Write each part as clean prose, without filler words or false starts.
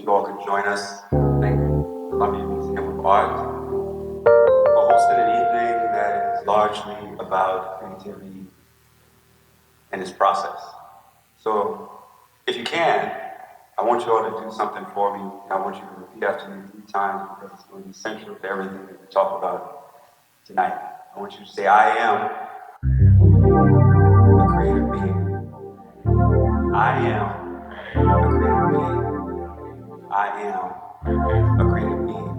you all could join us. Thank Columbia Museum of Art for hosting an evening that is largely about creativity and its process. So, if you can, I want you all to do something for me. I want you to repeat after me 3 times because it's going to be central to everything that we talk about tonight. I want you to say, I am a creative being. I am a creative being. I am a creative being.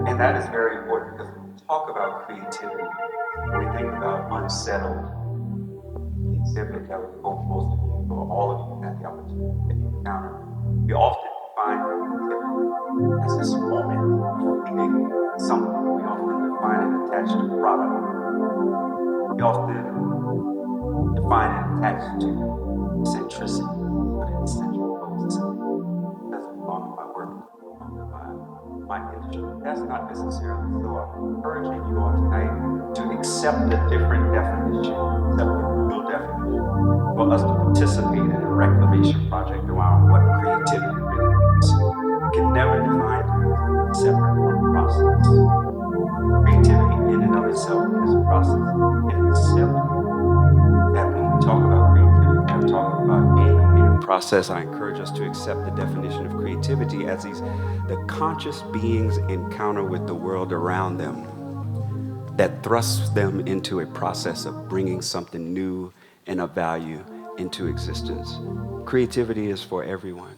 And that is very important because when we talk about creativity, when we think about unsettled, the exhibit that we hope most of you or all of you had the opportunity to encounter, we often define creativity as this moment of feeling something. We often define it attached to product. We often define it attached to centricity, but it's central focus. That's belong to my work, my industry. That's not necessarily so. I'm encouraging you all tonight to accept a different definition, accept a real definition, for us to participate in a reclamation project around what creativity really is. You can never define creativity separate from the process. Creativity in and of itself is a process. And accept that when we talk about creativity, we're talking about being a creative process. I encourage us to accept the definition of creativity as the conscious beings encounter with the world around them that thrusts them into a process of bringing something new and of value into existence. Creativity is for everyone.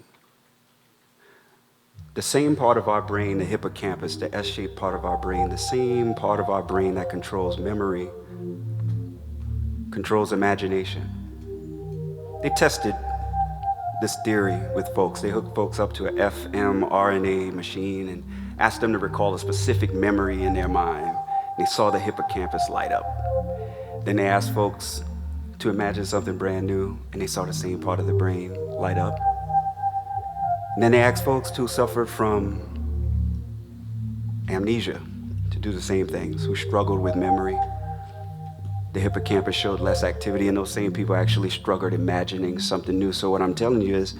The same part of our brain, the hippocampus, the S-shaped part of our brain, the same part of our brain that controls memory, controls imagination. They tested this theory with folks. They hooked folks up to an fMRNA machine and asked them to recall a specific memory in their mind. They saw the hippocampus light up. Then they asked folks to imagine something brand new, and they saw the same part of the brain light up. And then they asked folks who suffered from amnesia to do the same things, who struggled with memory. The hippocampus showed less activity, and those same people actually struggled imagining something new. So what I'm telling you is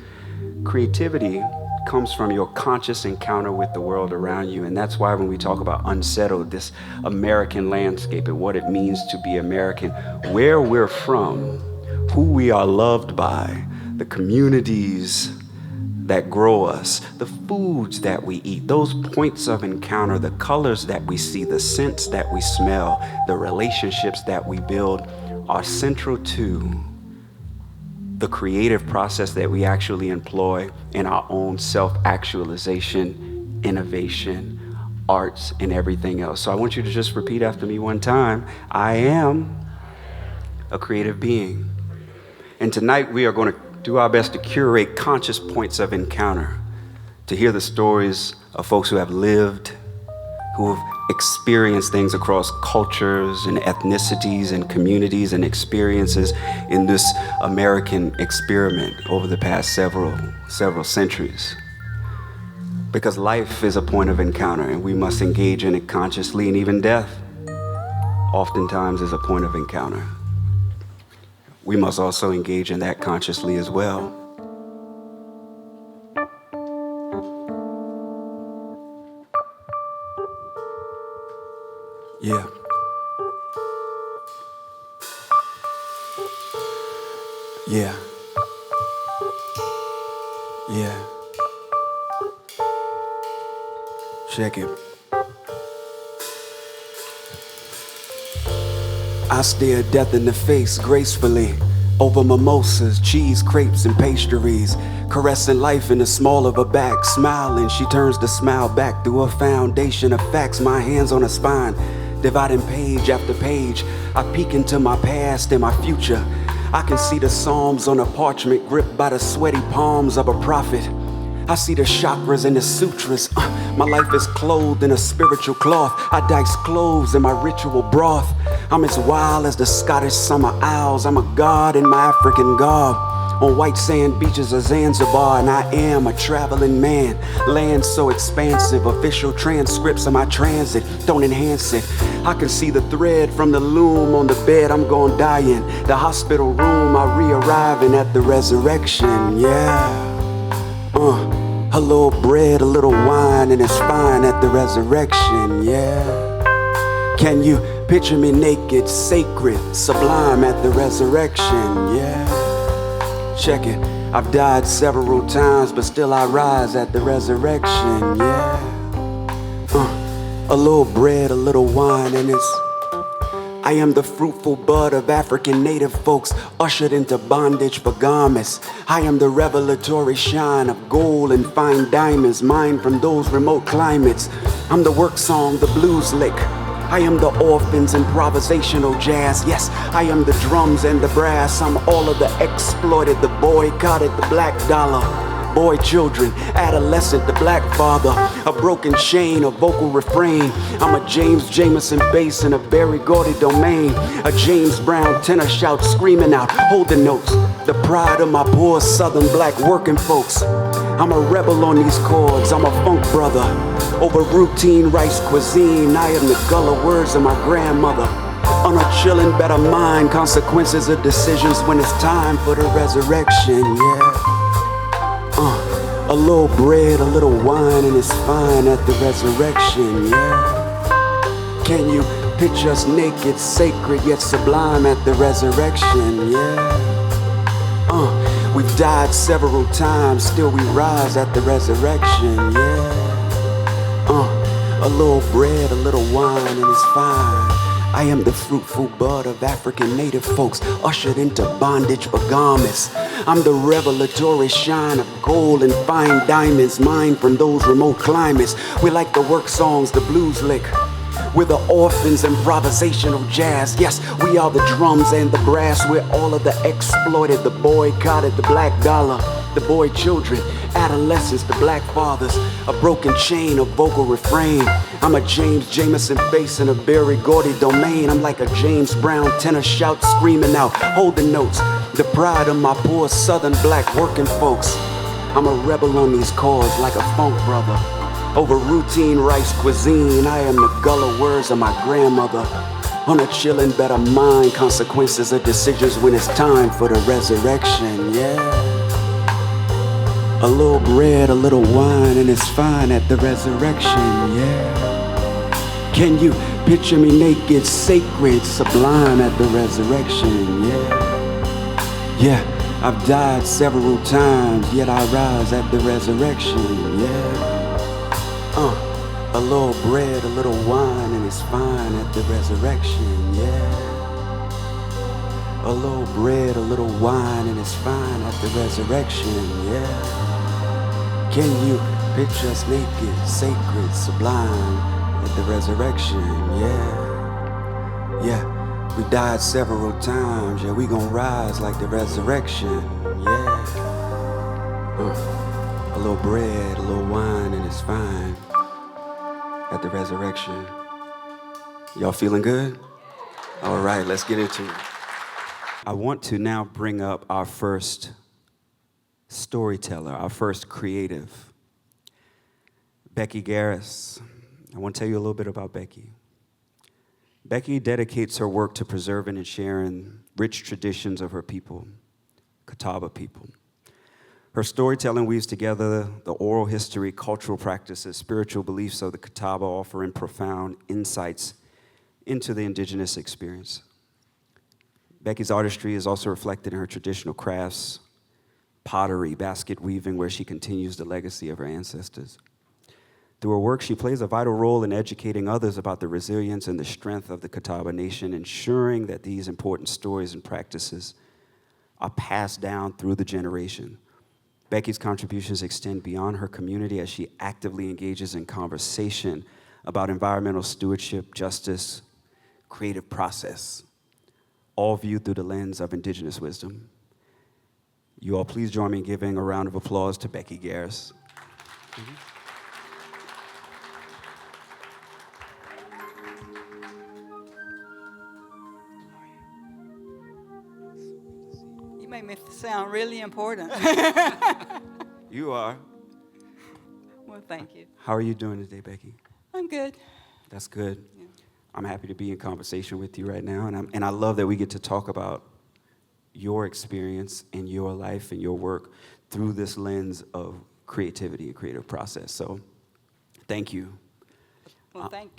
creativity comes from your conscious encounter with the world around you. And that's why when we talk about unsettled, this American landscape and what it means to be American, where we're from, who we are loved by, the communities that grow us, the foods that we eat, those points of encounter, the colors that we see, the scents that we smell, the relationships that we build are central to the creative process that we actually employ in our own self-actualization, innovation, arts, and everything else. So I want you to just repeat after me one time. I am a creative being. And tonight we are going to do our best to curate conscious points of encounter, to hear the stories of folks who have lived, who have experienced things across cultures and ethnicities and communities and experiences in this American experiment over the past several centuries. Because life is a point of encounter and we must engage in it consciously, and even death oftentimes is a point of encounter. We must also engage in that consciously as well. Yeah. Yeah. Yeah. Check it. I stare death in the face gracefully over mimosas, cheese, crepes, and pastries, caressing life in the small of her back, smiling. She turns the smile back through a foundation of facts, my hands on her spine, dividing page after page. I peek into my past and my future. I can see the psalms on a parchment gripped by the sweaty palms of a prophet. I see the chakras and the sutras. My life is clothed in a spiritual cloth. I dice cloves in my ritual broth. I'm as wild as the Scottish summer owls. I'm a god in my African garb, on white sand beaches of Zanzibar, and I am a traveling man. Land so expansive, official transcripts of my transit don't enhance it. I can see the thread from the loom on the bed I'm gon' die in. The hospital room, I re-arriving at the resurrection, yeah. A little bread, a little wine, and it's fine at the resurrection, yeah. Can you picture me naked, sacred, sublime at the resurrection, yeah. Check it, I've died several times, but still I rise at the resurrection, yeah. A little bread, a little wine, and I am the fruitful bud of African native folks, ushered into bondage for garments. I am the revelatory shine of gold and fine diamonds, mined from those remote climates. I'm the work song, the blues lick. I am the orphans, improvisational jazz. Yes, I am the drums and the brass. I'm all of the exploited, the boycotted, the black dollar. Boy children, adolescent, the black father, a broken chain, a vocal refrain. I'm a James Jamerson bass in a Berry Gordy domain. A James Brown tenor shout screaming out, hold the notes. The pride of my poor southern black working folks. I'm a rebel on these chords, I'm a funk brother. Over routine rice cuisine, I am the gullah words of my grandmother. On a chillin' better mind, consequences of decisions when it's time for the resurrection, yeah. A little bread, a little wine, and it's fine at the resurrection, yeah. Can you picture us naked, sacred, yet sublime at the resurrection, yeah. We've died several times, still we rise at the resurrection, yeah. A little bread, a little wine, and it's fine. I am the fruitful bud of African native folks, ushered into bondage for garments. I'm the revelatory shine of gold and fine diamonds, mined from those remote climates. We like the work songs, the blues lick. We're the orphans, improvisational jazz. Yes, we are the drums and the brass. We're all of the exploited, the boycotted, the black dollar, the boy children, adolescents, the black fathers, a broken chain, a vocal refrain. I'm a James Jamerson bass in a Berry Gordy domain. I'm like a James Brown tenor shout screaming out, hold the notes. The pride of my poor southern black working folks. I'm a rebel on these chords like a funk brother. Over routine rice cuisine, I am the gullah words of my grandmother. On a chillin' better mind, consequences of decisions when it's time for the resurrection, yeah. A little bread, a little wine, and it's fine at the resurrection, yeah. Can you picture me naked, sacred, sublime at the resurrection, yeah. Yeah, I've died several times, yet I rise at the resurrection, yeah. A little bread, a little wine, and it's fine at the resurrection, yeah. A little bread, a little wine, and it's fine at the resurrection, yeah. Can you picture us naked, sacred, sublime at the resurrection, yeah. Yeah, we died several times, yeah, we gon' rise like the resurrection, yeah. A little bread, a little wine, and it's fine at the resurrection. Y'all feeling good? All right, let's get into it. I want to now bring up our first storyteller, our first creative, Beckee Garris. I want to tell you a little bit about Beckee. Beckee dedicates her work to preserving and sharing rich traditions of her people, Catawba people. Her storytelling weaves together the oral history, cultural practices, spiritual beliefs of the Catawba, offering profound insights into the indigenous experience. Beckee's artistry is also reflected in her traditional crafts, pottery, basket weaving, where she continues the legacy of her ancestors. Through her work, she plays a vital role in educating others about the resilience and the strength of the Catawba Nation, ensuring that these important stories and practices are passed down through the generation. Beckee's contributions extend beyond her community as she actively engages in conversation about environmental stewardship, justice, creative process, all viewed through the lens of indigenous wisdom. You all please join me in giving a round of applause to Beckee Garris. You make me sound really important. You are. Well, thank you. How are you doing today, Beckee? I'm good. That's good. Yeah. I'm happy to be in conversation with you right now, and I love that we get to talk about your experience and your life and your work through this lens of creativity and creative process. So thank you. Well, thank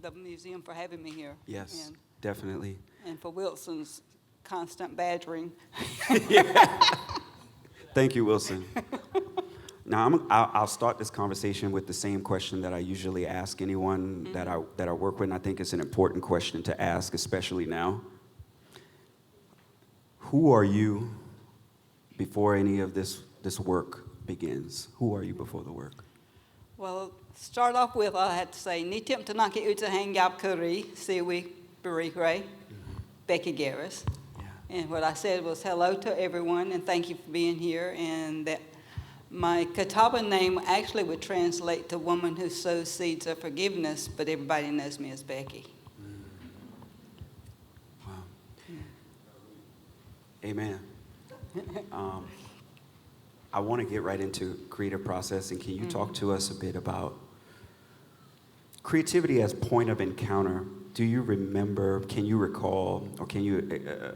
the museum for having me here. Yes, definitely. And for Wilson's constant badgering. Thank you, Wilson. Now, I'll start this conversation with the same question that I usually ask anyone that I work with, and I think it's an important question to ask, especially now. Who are you before any of this work begins? Who are you before the work? Well, start off with, I had to say, Ni Tim Tanaki Uta Hang Yab Kuri, Siwi Barikre, Beckee Garris. Yeah. And what I said was hello to everyone and thank you for being here. And that my Catawba name actually would translate to woman who sows seeds of forgiveness, but everybody knows me as Beckee. Wow. Amen. I want to get right into creative process, and can you talk to us a bit about creativity as point of encounter? Do you remember, can you recall, or can you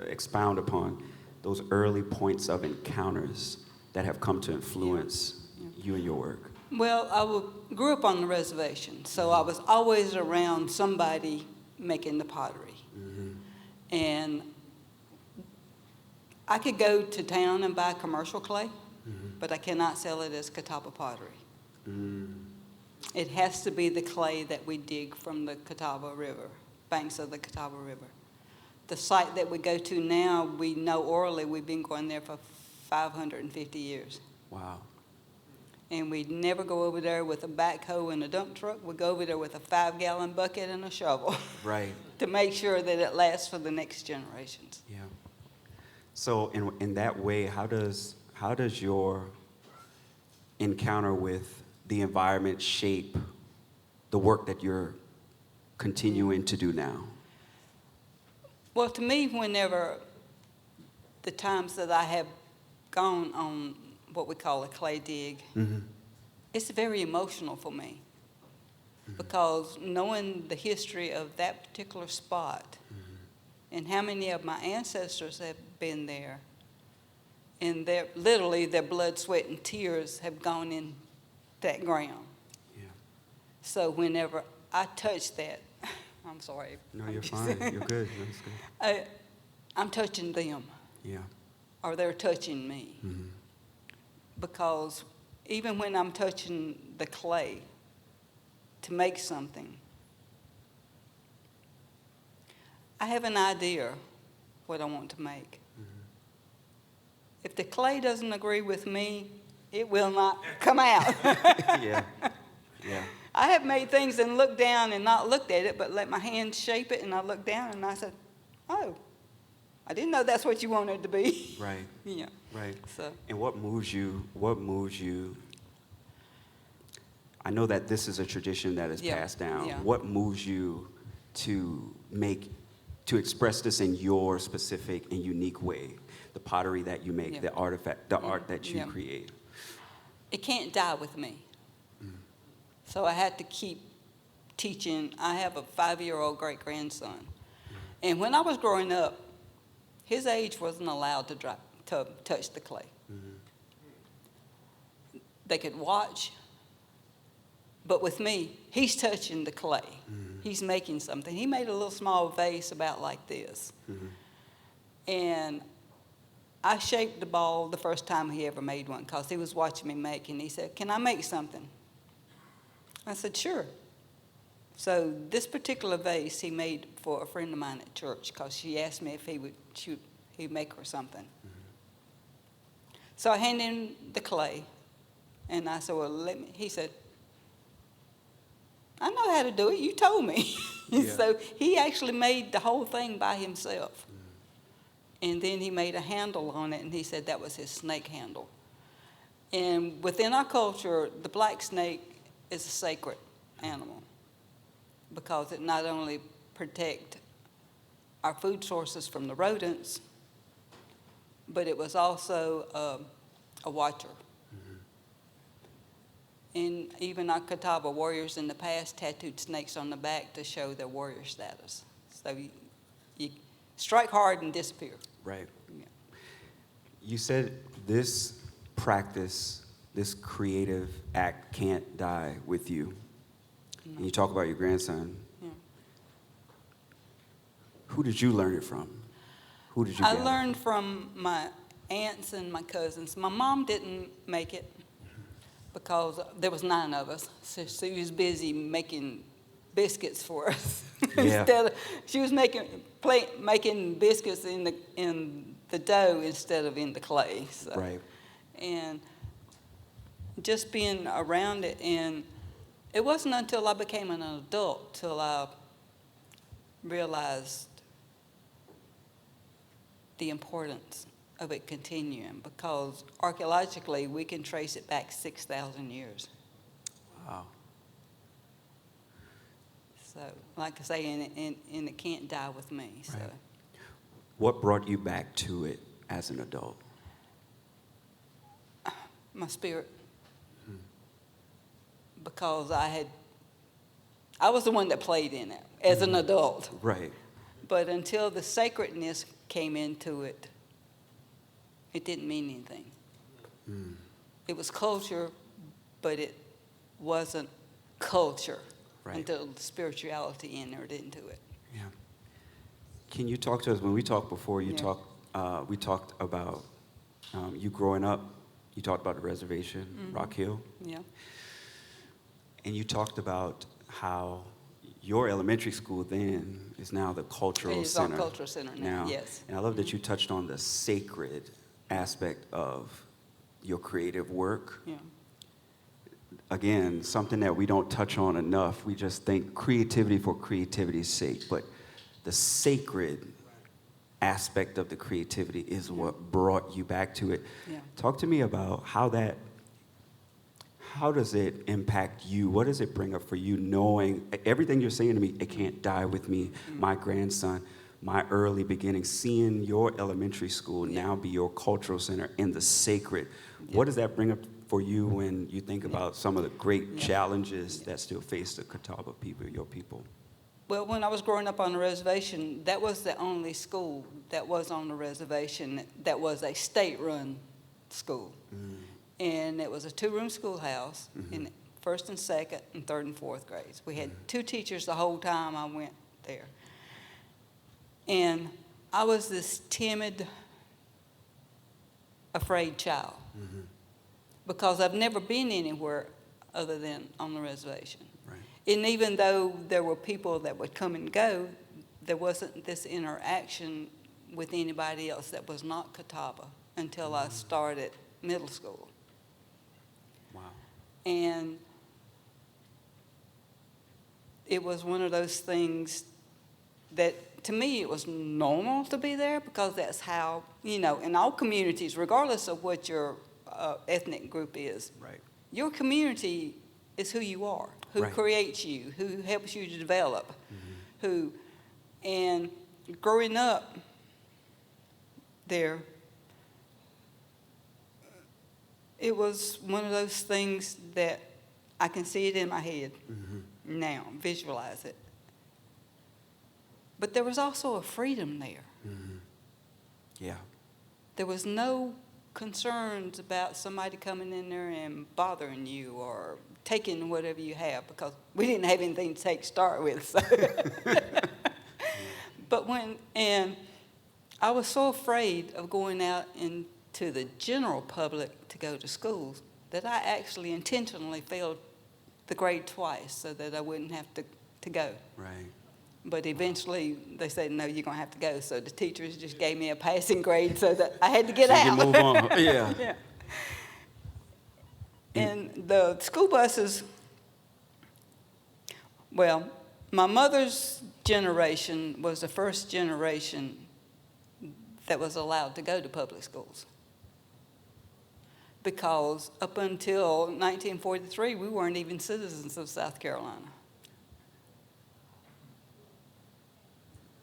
expound upon those early points of encounters that have come to influence you and your work? Well, I grew up on the reservation, so I was always around somebody making the pottery. And I could go to town and buy commercial clay, but I cannot sell it as Catawba pottery. It has to be the clay that we dig from the Catawba River, banks of the Catawba River. The site that we go to now, we know orally we've been going there for 550 years. Wow. And we'd never go over there with a backhoe and a dump truck. We'd go over there with a 5-gallon bucket and a shovel. Right. To make sure that it lasts for the next generations. Yeah. So in that way, how does your encounter with the environment shape the work that you're continuing to do now? Well, to me, whenever the times that I have gone on what we call a clay dig, it's very emotional for me. Because knowing the history of that particular spot and how many of my ancestors have been there, and literally their blood, sweat, and tears have gone in that ground. Yeah. So whenever I touch that, I'm sorry. No, you're fine. You're good. That's good. I'm touching them. Yeah. Or they're touching me. Because even when I'm touching the clay to make something, I have an idea what I want to make. If the clay doesn't agree with me, it will not come out. Yeah. Yeah. I have made things and looked down and not looked at it, but let my hands shape it, and I looked down and I said, oh, I didn't know that's what you wanted to be. Right. Yeah. Right. So. And what moves you? I know that this is a tradition that is passed down. Yeah. What moves you to express this in your specific and unique way? The pottery that you make, the artifact, the art that you create. It can't die with me. So I had to keep teaching. I have a 5-year-old great-grandson. And when I was growing up, his age wasn't allowed to touch the clay. They could watch, but with me, he's touching the clay. He's making something. He made a little small vase about like this. And I shaped the ball the first time he ever made one because he was watching me make, and he said, can I make something? I said, sure. So this particular vase he made for a friend of mine at church because she asked me if he'd make her something. So I handed him the clay, and I said, well, he said, I know how to do it. You told me. So he actually made the whole thing by himself. And then he made a handle on it, and he said that was his snake handle. And within our culture, the black snake is a sacred animal because it not only protects our food sources from the rodents, but it was also a watcher. And even our Catawba warriors in the past tattooed snakes on the back to show their warrior status. So you strike hard and disappear. Right. Yeah. You said this practice this creative act can't die with you. And you talk about your grandson. Yeah. Who did you learn it from? Who did you I get it learned from my aunts and my cousins. My mom didn't make it because there was 9 of us. So she was busy making biscuits for us. Yeah. Instead of, she was making biscuits in the dough instead of in the clay. So. Right. And just being around it, and it wasn't until I became an adult till I realized the importance of it continuing, because archaeologically we can trace it back 6,000 years. Wow. So, like I say, and it can't die with me. So, Right. What brought you back to it as an adult? my spirit, because I was the one that played in it as an adult. Right. But until the sacredness came into it, it didn't mean anything. It was culture, but it wasn't culture until the spirituality entered into it. Yeah. Can you talk to us, when we talked before, we talked about you growing up, you talked about the reservation, Rock Hill. Yeah. And you talked about how your elementary school then is now the cultural It is center. our cultural center now, yes. And I love that you touched on the sacred aspect of your creative work. Yeah. Again, something that we don't touch on enough. We just think creativity for creativity's sake, but the sacred aspect of the creativity is what brought you back to it. Yeah. Talk to me about how does it impact you? What does it bring up for you, knowing everything you're saying to me, it can't die with me, my grandson, my early beginning, seeing your elementary school now be your cultural center in the sacred. What does that bring up for you when you think about some of the great challenges that still face the Catawba people, your people? Well, when I was growing up on the reservation, that was the only school that was on the reservation that was a state-run school. And it was a 2-room schoolhouse in 1st and 2nd and 3rd and 4th grades. We had 2 teachers the whole time I went there. And I was this timid, afraid child because I've never been anywhere other than on the reservation. Right. And even though there were people that would come and go, there wasn't this interaction with anybody else that was not Catawba until I started middle school. Wow. And it was one of those things that, to me, it was normal to be there because that's how, in all communities, regardless of what your ethnic group is, Right. your community is who you are, who creates you, who helps you to develop, and growing up there, it was one of those things that I can see it in my head now, visualize it. But there was also a freedom there. Yeah. There was no concerns about somebody coming in there and bothering you or taking whatever you have, because we didn't have anything to take to start with. So. But and I was so afraid of going out into the general public to go to schools that I actually intentionally failed the grade twice so that I wouldn't have to go. Right. But eventually they said, no, you're going to have to go. So the teachers just gave me a passing grade so that I had to get out. You move on. Yeah. Yeah. And the school buses, well, my mother's generation was the first generation that was allowed to go to public schools. Because up until 1943, we weren't even citizens of South Carolina.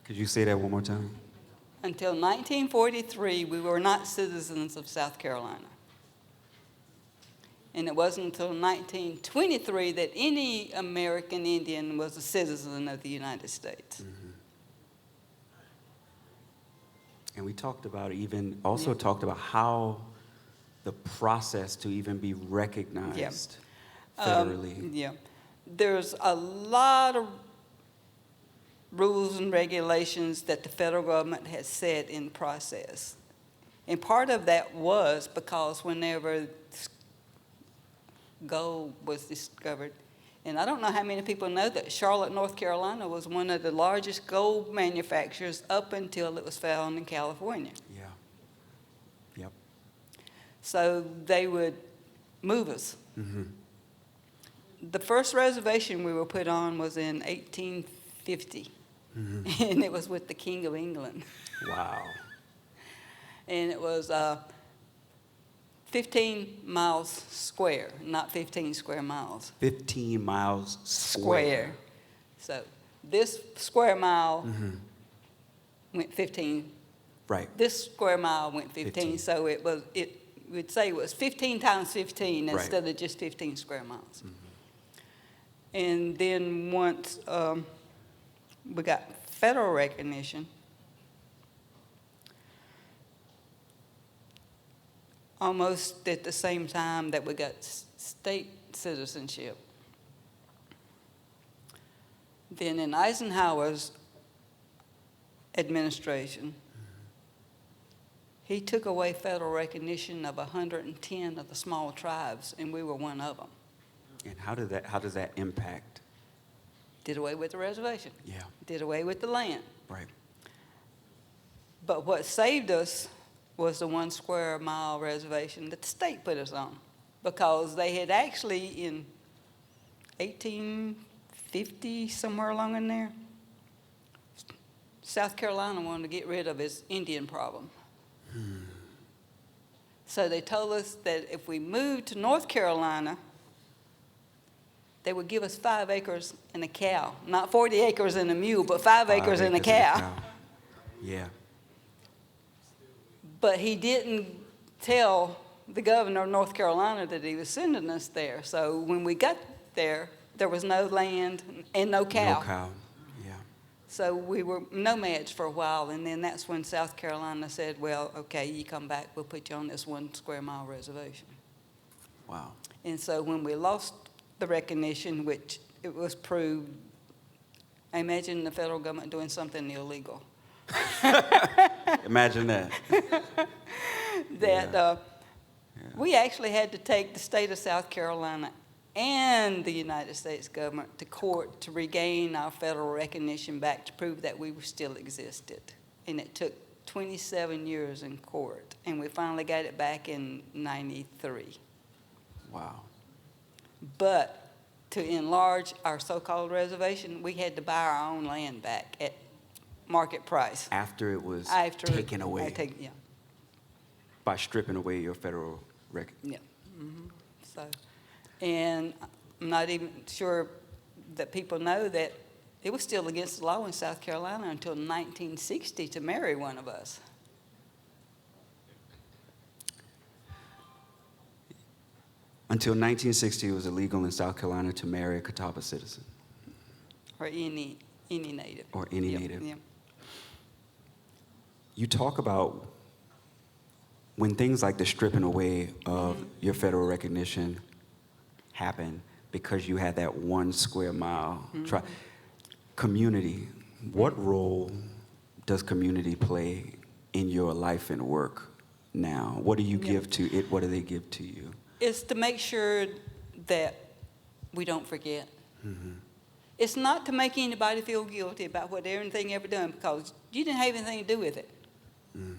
Could you say that one more time? Until 1943, we were not citizens of South Carolina. And it wasn't until 1923 that any American Indian was a citizen of the United States. And we talked about talked about how the process to even be recognized federally. Yeah. There's a lot of rules and regulations that the federal government has set in process. And part of that was because whenever gold was discovered, and I don't know how many people know that Charlotte, North Carolina was one of the largest gold manufacturers up until it was found in California. Yeah. Yep. So they would move us. Mm-hmm. The first reservation we were put on was in 1850, Mm-hmm. and it was with the King of England. Wow. And it was 15 miles square, not 15 square miles. 15 miles square. So this square mile Mm-hmm. went 15. Right. This square mile went 15. 15. So we'd say it was 15 times 15 Right. instead of just 15 square miles. Mm-hmm. And then once we got federal recognition, almost at the same time that we got state citizenship. Then in Eisenhower's administration, he took away federal recognition of 110 of the small tribes, and we were one of them. And how does that impact? Did away with the reservation. Yeah. Did away with the land. Right. But what saved us was the 1 square mile reservation that the state put us on, because they had actually in 1850, somewhere along in there, South Carolina wanted to get rid of its Indian problem. So they told us that if we moved to North Carolina, they would give us 5 acres and a cow. Not 40 acres and a mule, but 5 acres and a cow. Yeah. But he didn't tell the governor of North Carolina that he was sending us there. So when we got there, there was no land and no cow. No cow. Yeah. So we were nomads for a while, and then that's when South Carolina said, well, okay, you come back, we'll put you on this 1 square mile reservation. Wow. And so when we lost the recognition, which it was proved, I imagine the federal government doing something illegal. Imagine that. We actually had to take the state of South Carolina and the United States government to court to regain our federal recognition back, to prove that we still existed. And it took 27 years in court, and we finally got it back in 93. Wow. But to enlarge our so-called reservation, we had to buy our own land back at market price. After it was taken away. By stripping away your federal record. Yeah. Mm-hmm. So, and I'm not even sure that people know that it was still against the law in South Carolina until 1960 to marry one of us. Until 1960, it was illegal in South Carolina to marry a Catawba citizen. Or any native. Or any native. Yeah. You talk about when things like the stripping away of your federal recognition happened because you had that 1 square mile community. What role does community play in your life and work now? What do you give to it? What do they give to you? It's to make sure that we don't forget. Mm-hmm. It's not to make anybody feel guilty about what anything ever done, because you didn't have anything to do with it. Mm.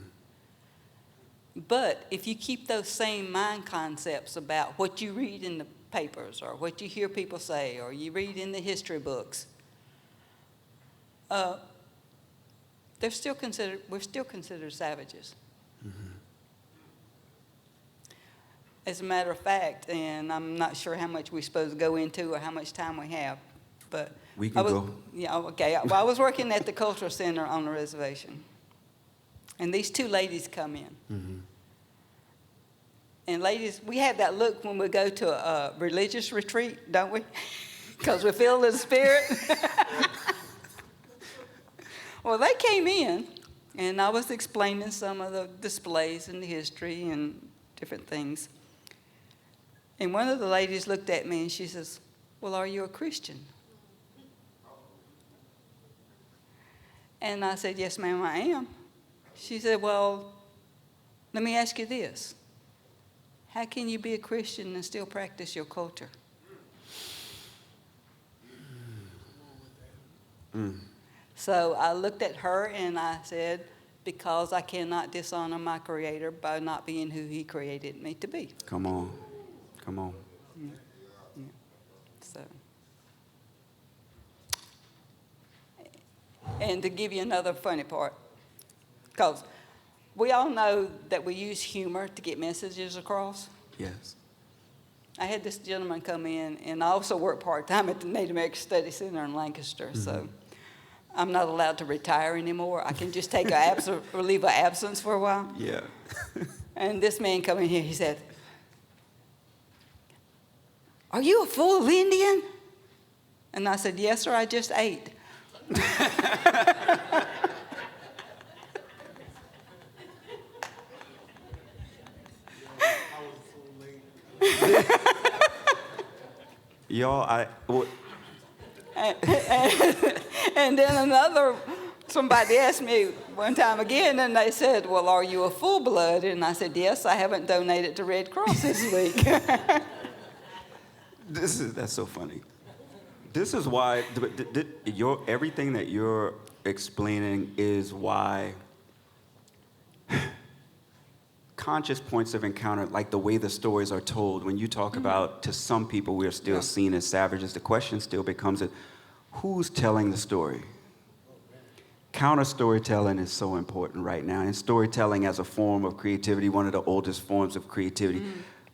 But if you keep those same mind concepts about what you read in the papers or what you hear people say or you read in the history books, we're still considered savages. Mm-hmm. As a matter of fact, and I'm not sure how much we're supposed to go into or how much time we have, but we can go. Yeah, okay. Well, I was working at the cultural center on the reservation, and these 2 ladies come in. Mm-hmm. And ladies, we have that look when we go to a religious retreat, don't we? Because we feel the spirit. Well, they came in, and I was explaining some of the displays and the history and different things. And one of the ladies looked at me and she says, "Well, are you a Christian?" And I said, "Yes, ma'am, I am." She said, "Well, let me ask you this. How can you be a Christian and still practice your culture?" So I looked at her and I said, "Because I cannot dishonor my Creator by not being who He created me to be." Come on. Come on. Yeah. So, and to give you another funny part, because we all know that we use humor to get messages across. Yes. I had this gentleman come in, and I also work part-time at the Native American Study Center in Lancaster, so I'm not allowed to retire anymore. I can just take a leave of absence for a while. Yeah. And this man come in here, he said, "Are you a full Indian?" And I said, "Yes, sir, I just ate." Y'all, And then somebody asked me one time again, and they said, "Well, are you a full blood?" And I said, "Yes, I haven't donated to Red Cross this week." That's so funny. This is why everything that you're explaining is why conscious points of encounter, like the way the stories are told, when you talk about, to some people, we're still seen as savages, the question still becomes, who's telling the story? Counter storytelling is so important right now, and storytelling as a form of creativity, one of the oldest forms of creativity.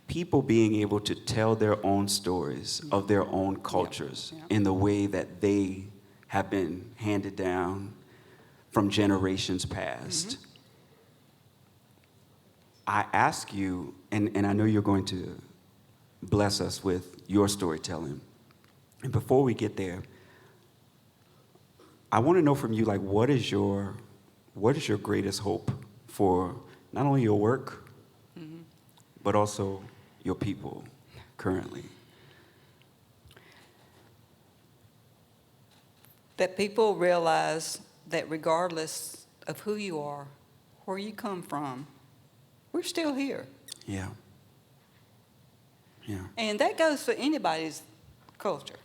People being able to tell their own stories of their own cultures in the way that they have been handed down from generations past. I ask you, and I know you're going to bless us with your storytelling. And before we get there, I want to know from you, like, what is your greatest hope for not only your work, but also your people currently? That people realize that regardless of who you are, where you come from, we're still here. Yeah. Yeah. And that goes for anybody's culture.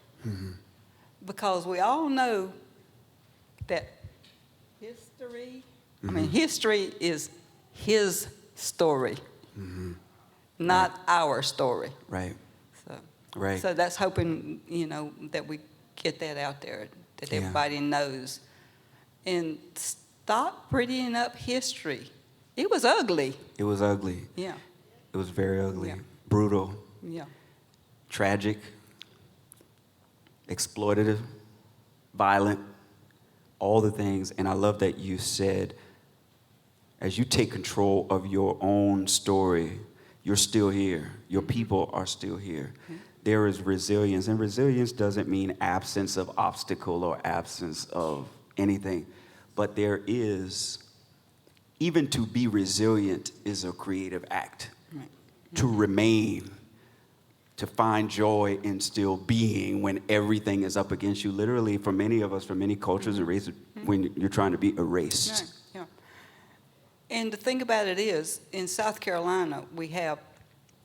Because we all know that history is his story, not our story. Right. So, Right. So that's hoping, that we get that out there, that everybody knows. And stop prettying up history. It was ugly. It was ugly. Yeah. It was very ugly. Yeah. Brutal. Yeah. Tragic. Exploitative. Violent. All the things. And I love that you said, as you take control of your own story, you're still here. Your people are still here. There is resilience. And resilience doesn't mean absence of obstacle or absence of anything. But there is, even to be resilient is a creative act. Right. To remain, to find joy in still being when everything is up against you. Literally, for many of us, for many cultures and races, when you're trying to be erased. Right. Yeah. And the thing about it is, in South Carolina, we have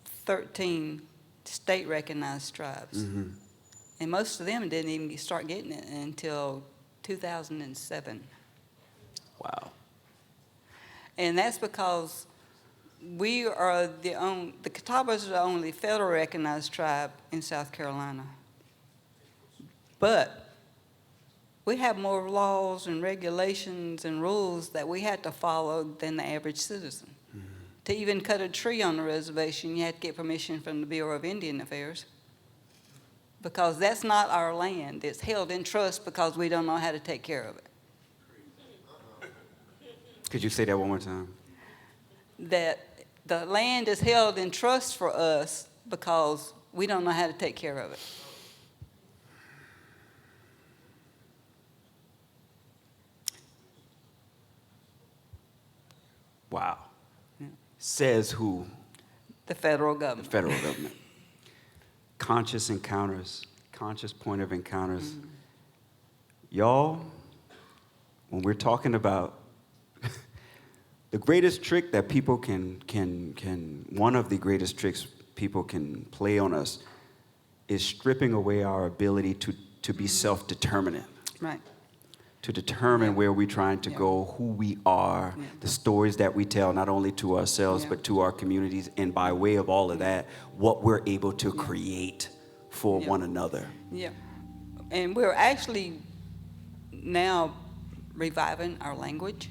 13 state-recognized tribes. And most of them didn't even start getting it until 2007. Wow. And that's because we are the Catawbas are the only federal recognized tribe in South Carolina. But we have more laws and regulations and rules that we had to follow than the average citizen. To even cut a tree on the reservation, you had to get permission from the Bureau of Indian Affairs, because that's not our land. It's held in trust because we don't know how to take care of it. Could you say that one more time? That the land is held in trust for us because we don't know how to take care of it. Wow. Says who? The federal The government. federal government. Conscious encounters, conscious point of encounters. Mm-hmm. Y'all, when we're talking about the greatest trick that people one of the greatest tricks people can play on us is stripping away our ability to be self-determinant. Right. To determine where we're trying to go, who we are, the stories that we tell, not only to ourselves, but to our communities, and by way of all of that, what we're able to create for one another. Yeah. And we're actually now reviving our language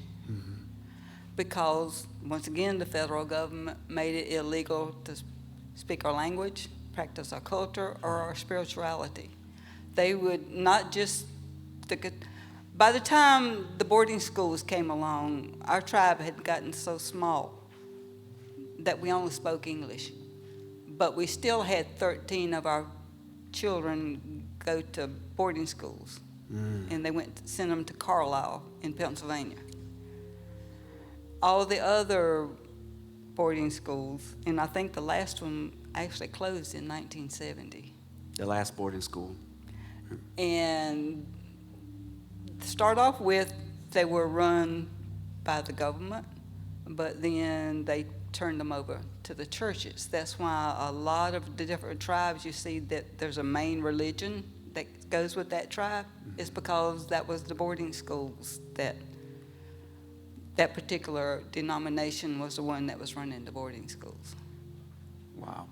because, once again, the federal government made it illegal to speak our language, practice our culture, or our spirituality. They would not just... By the time the boarding schools came along, our tribe had gotten so small that we only spoke English. But we still had 13 of our children go to boarding schools. And they sent them to Carlisle in Pennsylvania. All the other boarding schools, and I think the last one actually closed in 1970. The last boarding school. And to start off with, they were run by the government, but then they turned them over to the churches. That's why a lot of the different tribes, you see that there's a main religion that goes with that tribe. It's because that was the boarding schools that particular denomination was the one that was running the boarding schools. Wow.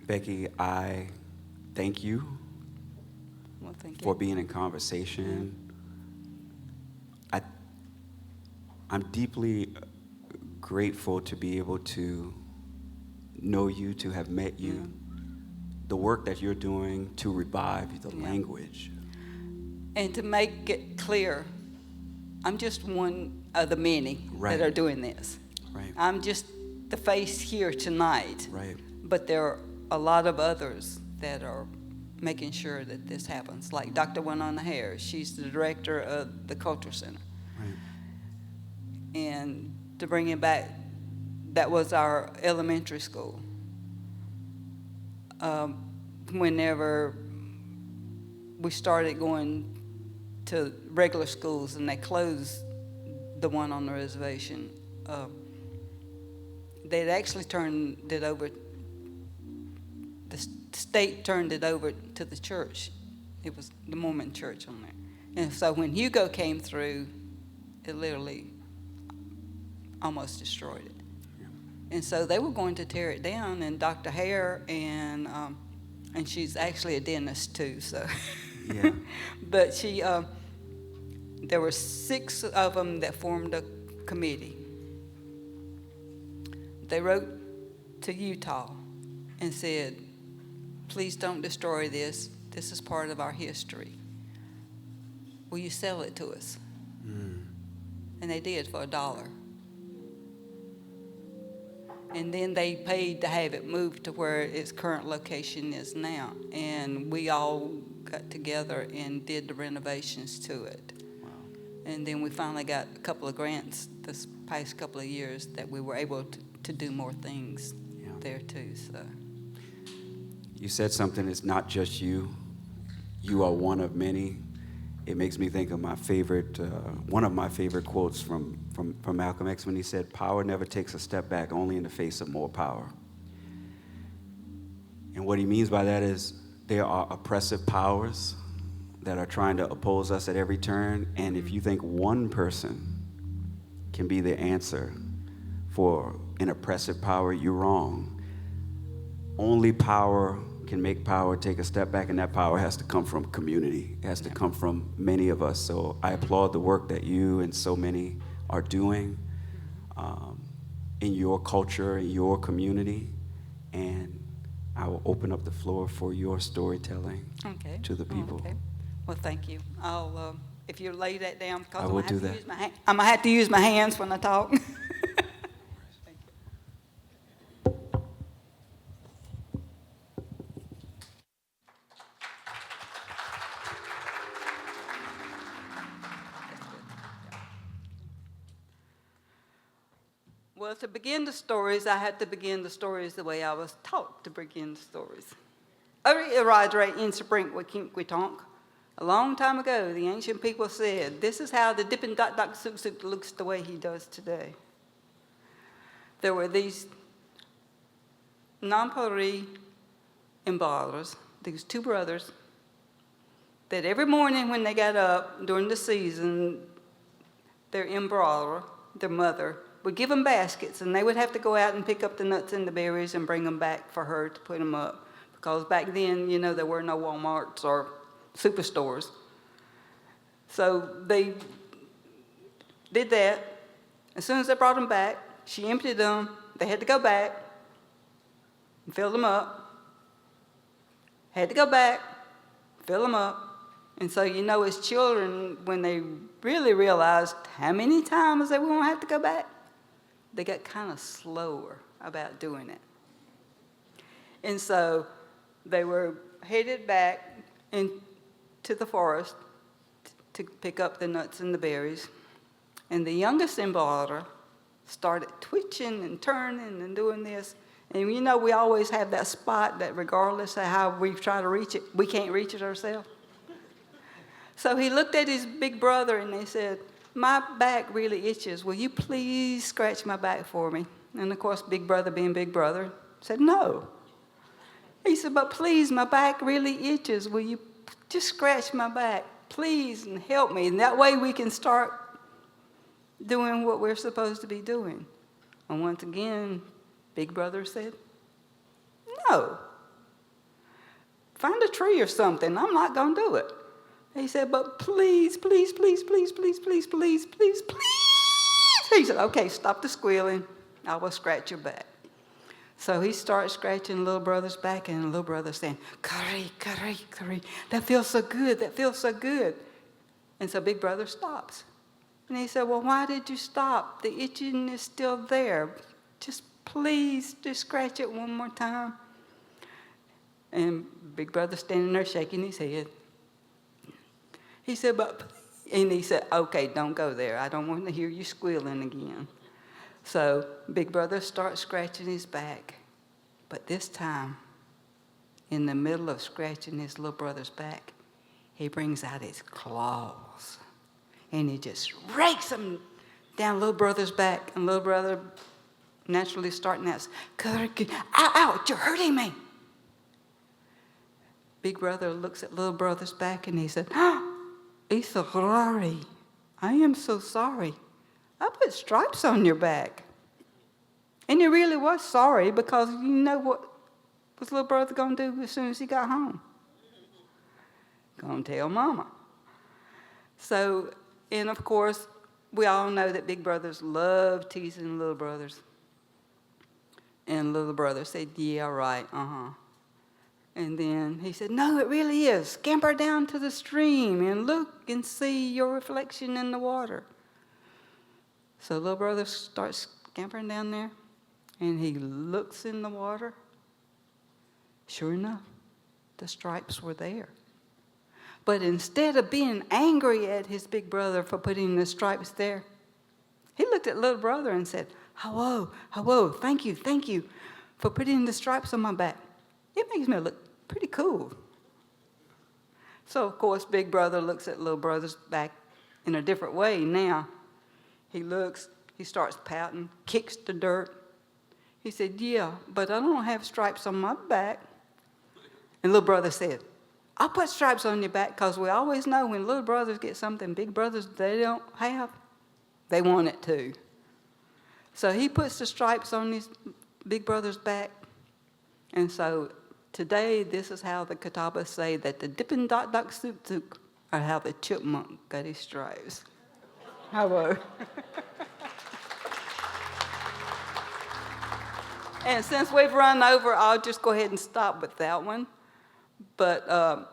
Beckee, I thank you, Well, thank for you. being in conversation. I'm deeply grateful to be able to know you, to have met you, the work that you're doing to revive the language. And to make it clear, I'm just one of the many that are doing this. Right. I'm just the face here tonight. Right. But there are a lot of others that are making sure that this happens. Like Dr. Winona Hare, she's the director of the Culture Center. Right. And to bring it back, that was our elementary school. Whenever we started going to regular schools and they closed the one on the reservation, they'd actually turned it over, the state turned it over to the church. It was the Mormon church on there. And so when Hugo came through, it literally almost destroyed it. And so they were going to tear it down, and Dr. Hare, and she's actually a dentist too, so. Yeah. But she, there were 6 of them that formed a committee. They wrote to Utah and said, please don't destroy this. This is part of our history. Will you sell it to us? And they did for $1. And then they paid to have it moved to where its current location is now. And we all got together and did the renovations to it. Wow. And then we finally got a couple of grants this past couple of years that we were able to do more things there too. So You said something, it's not just you. You are one of many. It makes me think of my favorite, one of my favorite quotes from Malcolm X when he said, power never takes a step back, only in the face of more power. And what he means by that is there are oppressive powers that are trying to oppose us at every turn, and if you think one person can be the answer for an oppressive power, you're wrong. Only power can make power take a step back, and that power has to come from community. It has to come from many of us. So I applaud the work that you and so many are doing in your culture, in your community, and I will open up the floor for your storytelling to the people. Okay. Well, thank you. I'll, if you lay that down, because I will do that. I'm gonna have to use my hands when I talk. Well, to begin the stories, I had to begin the stories the way I was taught to begin the stories. Rodrick in Spring Tonk. A long time ago, the ancient people said, this is how the Dippin' Dot Doc Sook Sook looks the way he does today. There were these non-Pori emballers, these two brothers, that every morning when they got up during the season, their embroiderer, their mother, would give them baskets, and they would have to go out and pick up the nuts and the berries and bring them back for her to put them up. Because back then, you know, there were no Walmarts or superstores. So they did that. As soon as they brought them back, she emptied them. They had to go back and fill them up. Had to go back, fill them up. And so, you know, as children, when they really realized how many times they were going to have to go back, they got kind of slower about doing it. And so they were headed back into the forest to pick up the nuts and the berries. And the youngest embroiderer started twitching and turning and doing this. And you know, we always have that spot that regardless of how we try to reach it, we can't reach it ourselves. So he looked at his big brother and they said, my back really itches. Will you please scratch my back for me? And of course, big brother being big brother said, no. He said, but please, my back really itches. Will you just scratch my back, please, and help me? And that way we can start doing what we're supposed to be doing. And once again, big brother said, no. Find a tree or something. I'm not going to do it. He said, but please, please, please, please, please, please, please, please, please. He said, okay, stop the squealing. I will scratch your back. So he starts scratching little brother's back, and little brother saying, curry, curry, curry. That feels so good. That feels so good. And so big brother stops. And he said, well, why did you stop? The itching is still there. Just please, just scratch it one more time. And big brother standing there shaking his head. He said, and he said, okay, don't go there. I don't want to hear you squealing again. So big brother starts scratching his back. But this time, in the middle of scratching his little brother's back, he brings out his claws. And he just rakes them down little brother's back. And little brother naturally starting out, ow, ow, you're hurting me. Big brother looks at little brother's back and he said, Isagari, I am so sorry. I put stripes on your back. And he really was sorry, because you know what was little brother going to do as soon as he got home? Going to tell mama. So, and of course, we all know that big brothers love teasing little brothers. And little brother said, yeah, right, And then he said, no, it really is. Scamper down to the stream and look and see your reflection in the water. So little brother starts scampering down there, and he looks in the water. Sure enough, the stripes were there. But instead of being angry at his big brother for putting the stripes there, he looked at little brother and said, hello, hello, thank you for putting the stripes on my back. It makes me look pretty cool. So, of course, big brother looks at little brother's back in a different way now. He looks, he starts pouting, kicks the dirt. He said, yeah, but I don't have stripes on my back. And little brother said, I'll put stripes on your back, because we always know when little brothers get something big brothers they don't have, they want it too. So he puts the stripes on his big brother's back. And so today, this is how the Catawba say that the Dippin' Dot Doc Sook Sook are how the chipmunk got his stripes. Hello. And since we've run over, I'll just go ahead and stop with that one. But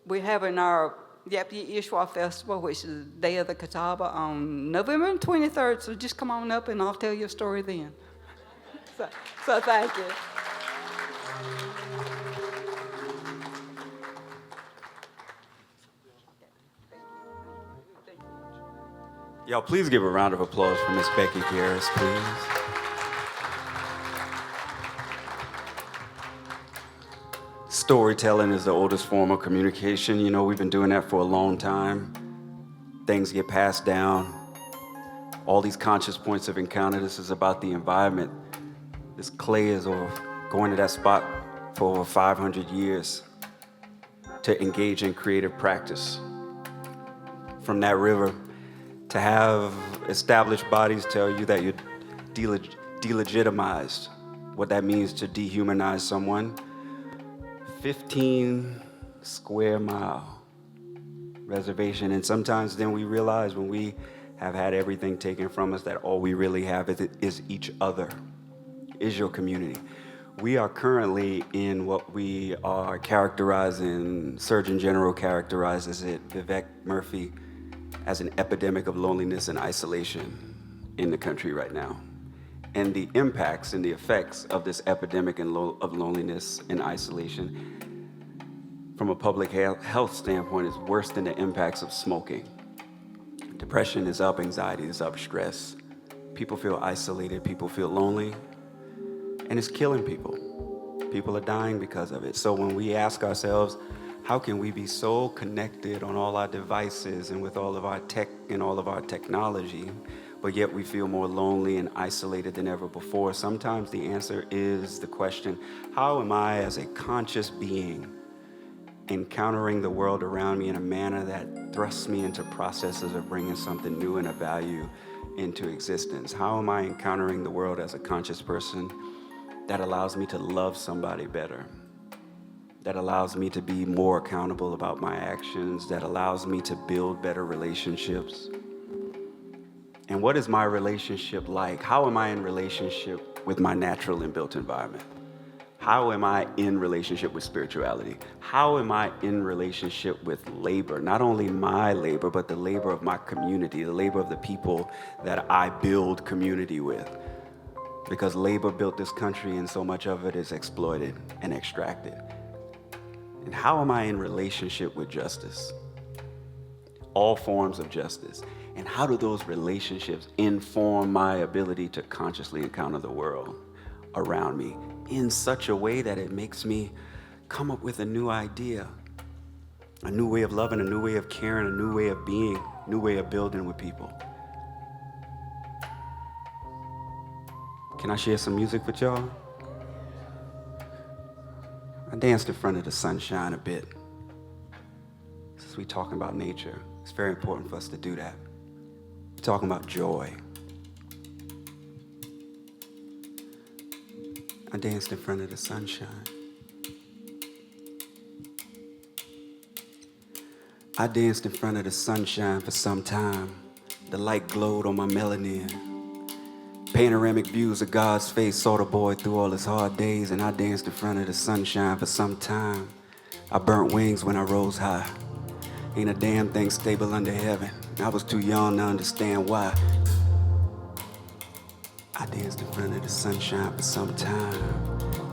we're having our Yapyi Ishwa Festival, which is the Day of the Catawba, on November 23rd. So just come on up and I'll tell you a story then. So thank you. Y'all, please give a round of applause for Miss Beckee Garris, please. Storytelling is the oldest form of communication. You know, we've been doing that for a long time. Things get passed down. All these conscious points of encounter. This is about the environment. This clay is going to that spot for over 500 years to engage in creative practice. From that river, to have established bodies tell you that you're delegitimized, what that means to dehumanize someone. 15 square mile reservation. And sometimes then we realize when we have had everything taken from us that all we really have is each other, is your community. We are currently in what we are characterizing, Surgeon General characterizes it, Vivek Murphy, as an epidemic of loneliness and isolation in the country right now. And the impacts and the effects of this epidemic of loneliness and isolation from a public health standpoint is worse than the impacts of smoking. Depression is up, anxiety is up, stress. People feel isolated, people feel lonely, and it's killing people. People are dying because of it. So when we ask ourselves, how can we be so connected on all our devices and with all of our tech and all of our technology, but yet we feel more lonely and isolated than ever before? Sometimes the answer is the question, how am I as a conscious being encountering the world around me in a manner that thrusts me into processes of bringing something new and of value into existence? How am I encountering the world as a conscious person that allows me to love somebody better, that allows me to be more accountable about my actions, that allows me to build better relationships? And what is my relationship like? How am I in relationship with my natural and built environment? How am I in relationship with spirituality? How am I in relationship with labor? Not only my labor, but the labor of my community, the labor of the people that I build community with. Because labor built this country and so much of it is exploited and extracted. And how am I in relationship with justice? All forms of justice. And how do those relationships inform my ability to consciously encounter the world around me in such a way that it makes me come up with a new idea, a new way of loving, a new way of caring, a new way of being, a new way of building with people? Can I share some music with y'all? I danced in front of the sunshine a bit. Since we're talking about nature, it's very important for us to do that. We're talking about joy. I danced in front of the sunshine. I danced in front of the sunshine for some time. The light glowed on my melanin. Panoramic views of God's face saw the boy through all his hard days, and I danced in front of the sunshine for some time. I burnt wings when I rose high. Ain't a damn thing stable under heaven. I was too young to understand why. I danced in front of the sunshine for some time.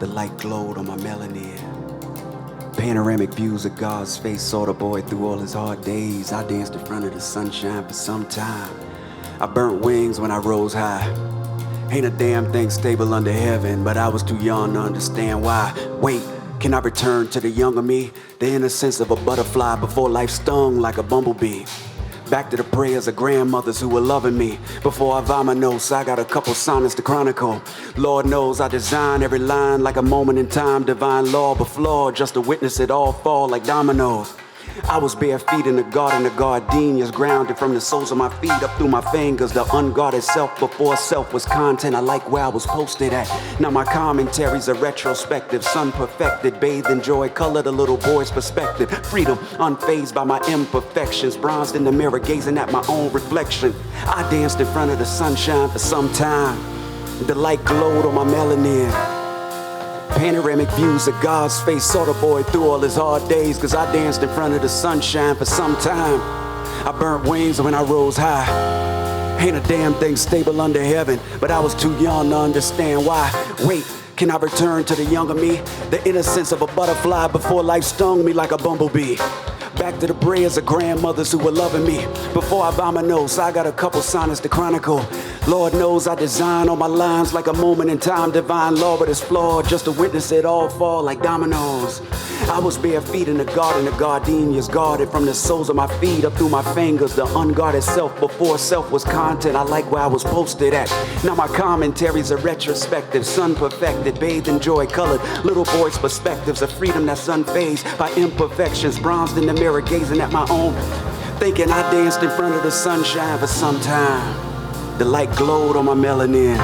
The light glowed on my melanin. Panoramic views of God's face saw the boy through all his hard days. I danced in front of the sunshine for some time. I burnt wings when I rose high. Ain't a damn thing stable under heaven, but I was too young to understand why. Wait, can I return to the younger me? The innocence of a butterfly before life stung like a bumblebee. Back to the prayers of grandmothers who were loving me. Before I vamanos, I got a couple sonnets to chronicle. Lord knows I design every line like a moment in time. Divine law but flawed, just to witness it all fall like dominoes. I was bare feet in the garden of gardenias, grounded from the soles of my feet up through my fingers. The unguarded self before self was content. I like where I was posted at. Now my commentaries are retrospective, sun perfected, bathed in joy, colored a little boy's perspective. Freedom, unfazed by my imperfections, bronzed in the mirror, gazing at my own reflection. I danced in front of the sunshine for some time. The light glowed on my melanin. Panoramic views of God's face saw the boy through all his hard days, cause I danced in front of the sunshine for some time. I burnt wings when I rose high. Ain't a damn thing stable under heaven, but I was too young to understand why. Wait, can I return to the younger me? The innocence of a butterfly before life stung me like a bumblebee. Back to the prayers of grandmothers who were loving me. Before I vamanos, I got a couple sonnets to chronicle. Lord knows I design all my lines like a moment in time. Divine law, but it's flawed, just to witness it all fall like dominoes. I was bare feet in the garden of gardenias, guarded from the soles of my feet up through my fingers. The unguarded self before self was content. I like where I was posted at. Now my commentaries are retrospective, sun perfected, bathed in joy, colored little boys' perspectives of freedom that's unfazed by imperfections. Bronzed in the mirror, gazing at my own, thinking I danced in front of the sunshine for some time. The light glowed on my melanin.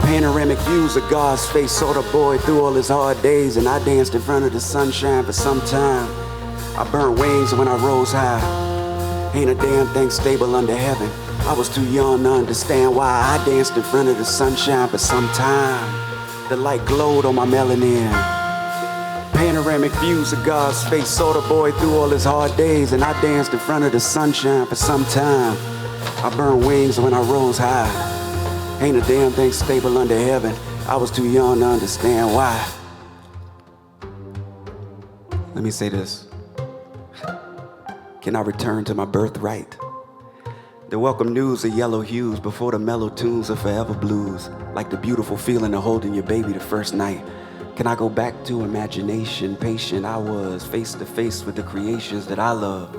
Panoramic views of God's face saw the boy through all his hard days, and I danced in front of the sunshine for some time. I burnt wings when I rose high. Ain't a damn thing stable under heaven. I was too young to understand why I danced in front of the sunshine for some time. The light glowed on my melanin. Panoramic views of God's face saw the boy through all his hard days, and I danced in front of the sunshine for some time. I burned wings when I rose high. Ain't a damn thing stable under heaven. I was too young to understand why. Let me say this. Can I return to my birthright? The welcome news of yellow hues before the mellow tunes of forever blues. Like the beautiful feeling of holding your baby the first night. Can I go back to imagination? Patient I was, face to face with the creations that I love.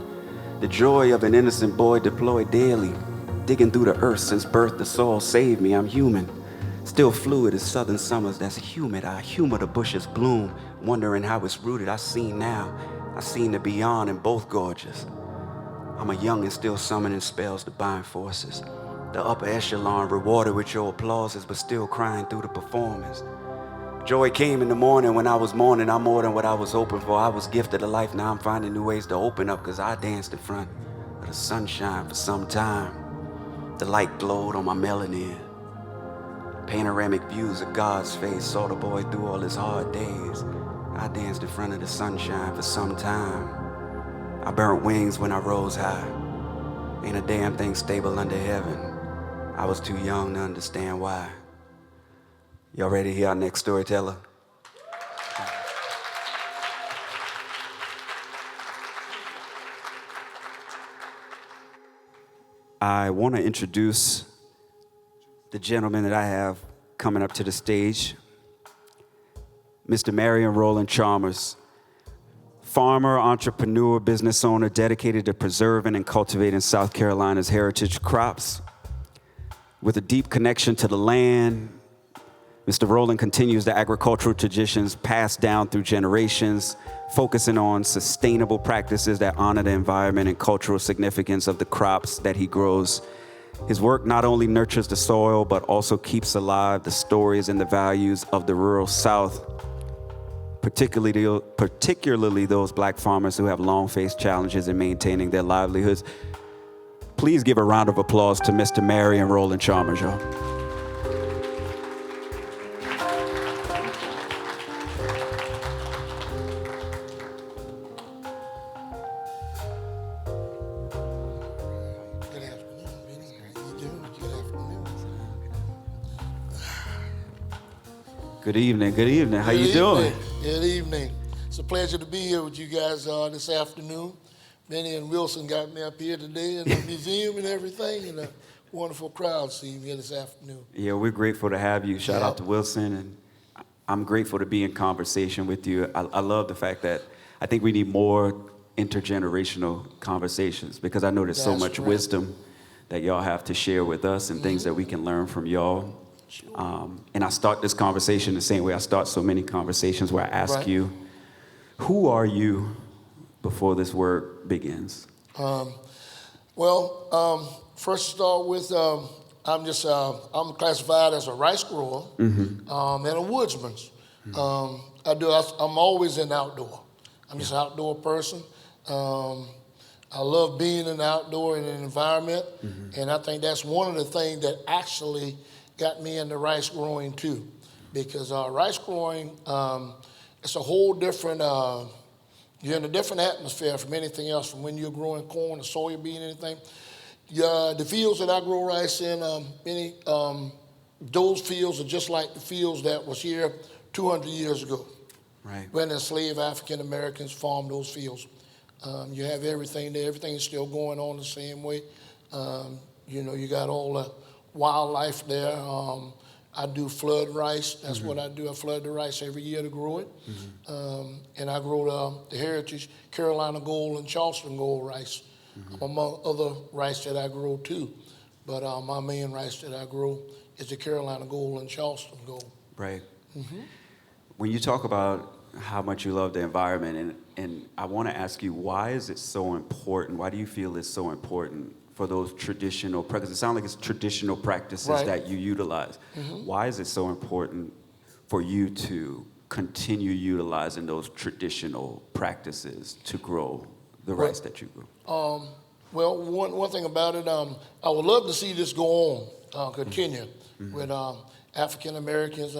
The joy of an innocent boy deployed daily. Digging through the earth since birth, the soul saved me. I'm human. Still fluid as southern summers that's humid. I humor the bushes bloom, wondering how it's rooted. I seen now. I seen the beyond and both gorgeous. I'm a young and still summoning spells to bind forces. The upper echelon rewarded with your applauses, but still crying through the performance. Joy came in the morning when I was mourning. I'm more than what I was hoping for. I was gifted a life. Now I'm finding new ways to open up, cause I danced in front of the sunshine for some time. The light glowed on my melanin. Panoramic views of God's face saw the boy through all his hard days. I danced in front of the sunshine for some time. I burnt wings when I rose high. Ain't a damn thing stable under heaven. I was too young to understand why. Y'all ready to hear our next storyteller? I want to introduce the gentleman that I have coming up to the stage, Mr. Marion Rollen Chalmers, farmer, entrepreneur, business owner dedicated to preserving and cultivating South Carolina's heritage crops. With a deep connection to the land, Mr. Rollen continues the agricultural traditions passed down through generations, focusing on sustainable practices that honor the environment and cultural significance of the crops that he grows. His work not only nurtures the soil, but also keeps alive the stories and the values of the rural South, particularly those black farmers who have long faced challenges in maintaining their livelihoods. Please give a round of applause to Mr. Marion Rollen Chalmers, y'all. Good evening, good evening. How you doing? Good evening. It's a pleasure to be here with you guys this afternoon. Benny and Wilson got me up here today in the museum and everything, and a wonderful crowd seeing me this afternoon. Yeah, we're grateful to have you. Shout out to Wilson, and I'm grateful to be in conversation with you. I love the fact that I think we need more intergenerational conversations, because I know there's so much wisdom that y'all have to share with us and things that we can learn from y'all. And I start this conversation the same way I start so many conversations, where I ask you, who are you before this work begins? First start with, I'm classified as a rice grower and a woodsman. I'm always in outdoor. I'm just an outdoor person. I love being in the outdoor in an environment, and I think that's one of the things that actually got me into rice growing too, because rice growing, it's a whole different, you're in a different atmosphere from anything else, from when you're growing corn or soybean or anything. The fields that I grow rice in, those fields are just like the fields that was here 200 years ago. Right. When enslaved African Americans farmed those fields. You have everything there, everything is still going on the same way. You got all wildlife there. I do flood rice. That's what I do. I flood the rice every year to grow it. And I grow the Heritage Carolina Gold and Charleston Gold rice, among other rice that I grow too. But my main rice that I grow is the Carolina Gold and Charleston Gold. Right. When you talk about how much you love the environment, and I want to ask you, why is it so important? Why do you feel it's so important for those traditional practices? It sounds like it's traditional practices that you utilize. Why is it so important for you to continue utilizing those traditional practices to grow the rice that you grow? Well, one thing about it, I would love to see this go on, continue with African Americans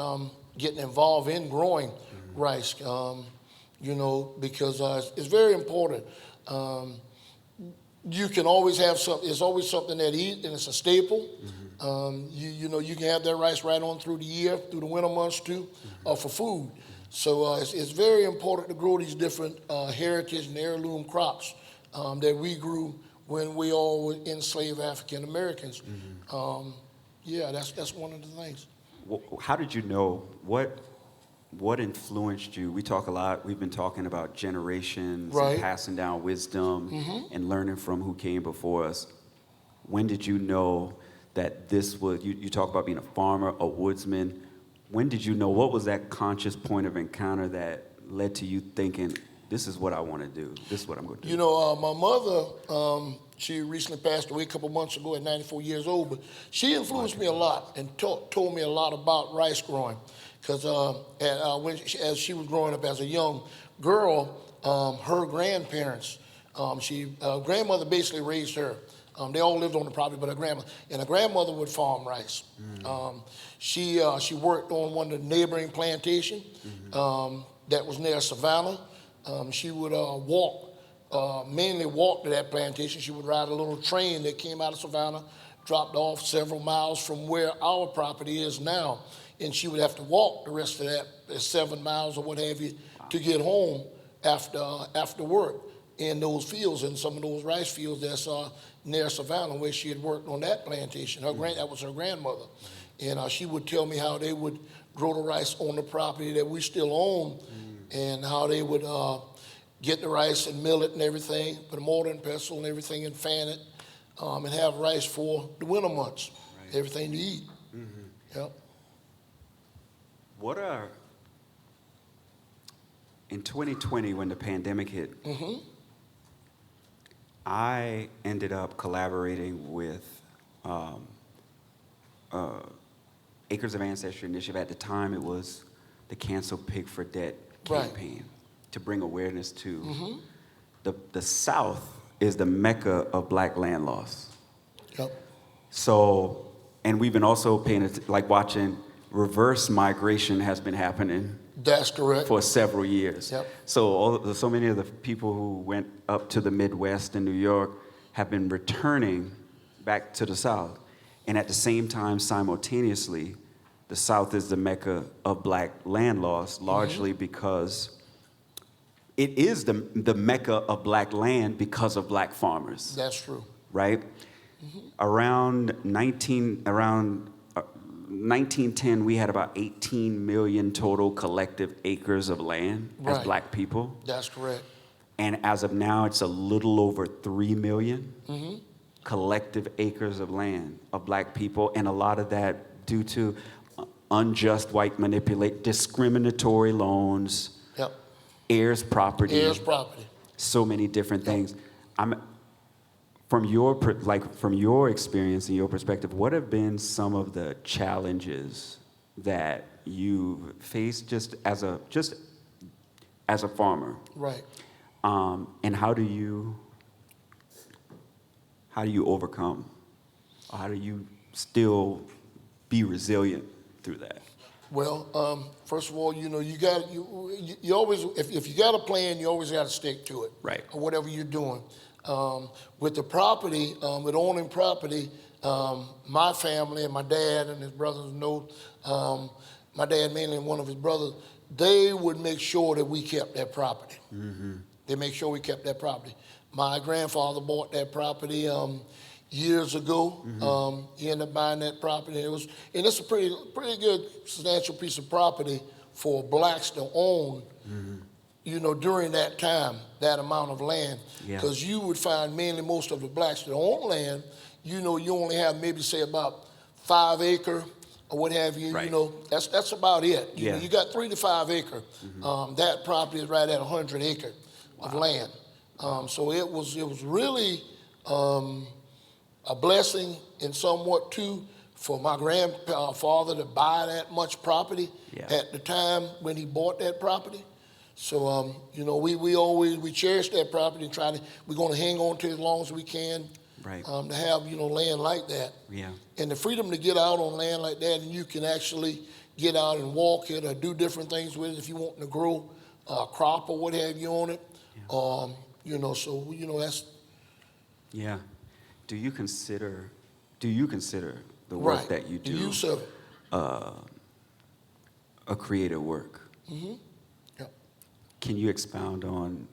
getting involved in growing rice, you know, because it's very important. You can always have something, it's always something that eat, and it's a staple. You know, you can have that rice right on through the year, through the winter months too, for food. So it's very important to grow these different heritage and heirloom crops that we grew when we all were enslaved African Americans. Yeah, that's one of the things. Well, how did you know? What influenced you? We talk a lot, we've been talking about generations and passing down wisdom and learning from who came before us. When did you know that this was, you talk about being a farmer, a woodsman. When did you know, what was that conscious point of encounter that led to you thinking, this is what I want to do, this is what I'm going to do? You know, my mother, she recently passed away a couple months ago at 94 years old, but she influenced me a lot and told me a lot about rice growing. Because as she was growing up as a young girl, her grandparents, grandmother basically raised her. They all lived on the property, but her grandmother would farm rice. She worked on one of the neighboring plantations that was near Savannah. She would mainly walk to that plantation. She would ride a little train that came out of Savannah, dropped off several miles from where our property is now. And she would have to walk the rest of that 7 miles or what have you to get home after work in those fields, in some of those rice fields that's near Savannah where she had worked on that plantation. That was her grandmother. And she would tell me how they would grow the rice on the property that we still own and how they would get the rice and mill it and everything, put a mortar and pestle and everything and fan it and have rice for the winter months, everything to eat. Yep. In 2020, when the pandemic hit, I ended up collaborating with Acres of Ancestry Initiative. At the time, it was the Cancel Pig for Debt campaign to bring awareness to the South is the mecca of black land loss. Yep. So, and we've been also watching reverse migration has been happening. That's correct. For several years. Yep. So many of the people who went up to the Midwest and New York have been returning back to the South. And at the same time, simultaneously, the South is the mecca of black land loss, largely because it is the mecca of black land because of black farmers. That's true. Right? Around 1910, we had about 18 million total collective acres of land as black people. That's correct. And as of now, it's a little over 3 million collective acres of land of black people. And a lot of that due to unjust white discriminatory loans, heirs property. So many different things. From your experience and your perspective, what have been some of the challenges that you've faced just as a farmer? Right. And how do you overcome? Or how do you still be resilient through that? Well, first of all, you know, you always, if you got a plan, you always got to stick to it. Right. Or whatever you're doing. With the property, with owning property, my family and my dad and his brothers know, my dad mainly and one of his brothers, they would make sure that we kept that property. They make sure we kept that property. My grandfather bought that property years ago. He ended up buying that property. And it's a pretty good substantial piece of property for blacks to own. During that time, that amount of land, because you would find mainly most of the blacks that own land, you only have maybe say about 5 acre or what have you. Right. That's about it. Yeah. You got 3 to 5 acre. That property is right at 100 acre of land. So it was really a blessing and somewhat too for my grandfather to buy that much property at the time when he bought that property. So, we cherish that property and we're going to hang on to it as long as we can. Right. To have, land like that. Yeah. And the freedom to get out on land like that, and you can actually get out and walk it or do different things with it if you want to grow a crop or what have you on it. That's. Yeah. Do you consider the work that you do the use of it. A creative work? Can you expound on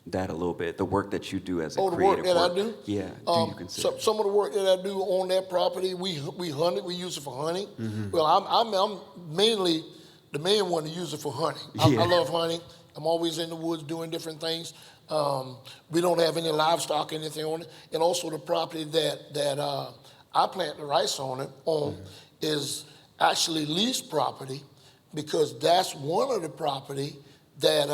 that a little bit? The work that you do as a creative work. The work that I do? Yeah. Do you consider? Some of the work that I do on that property, we hunt it. We use it for hunting. Well, I'm mainly the main one to use it for hunting. I love hunting. I'm always in the woods doing different things. We don't have any livestock, anything on it. And also the property that I plant the rice on is actually leased property, because that's one of the property that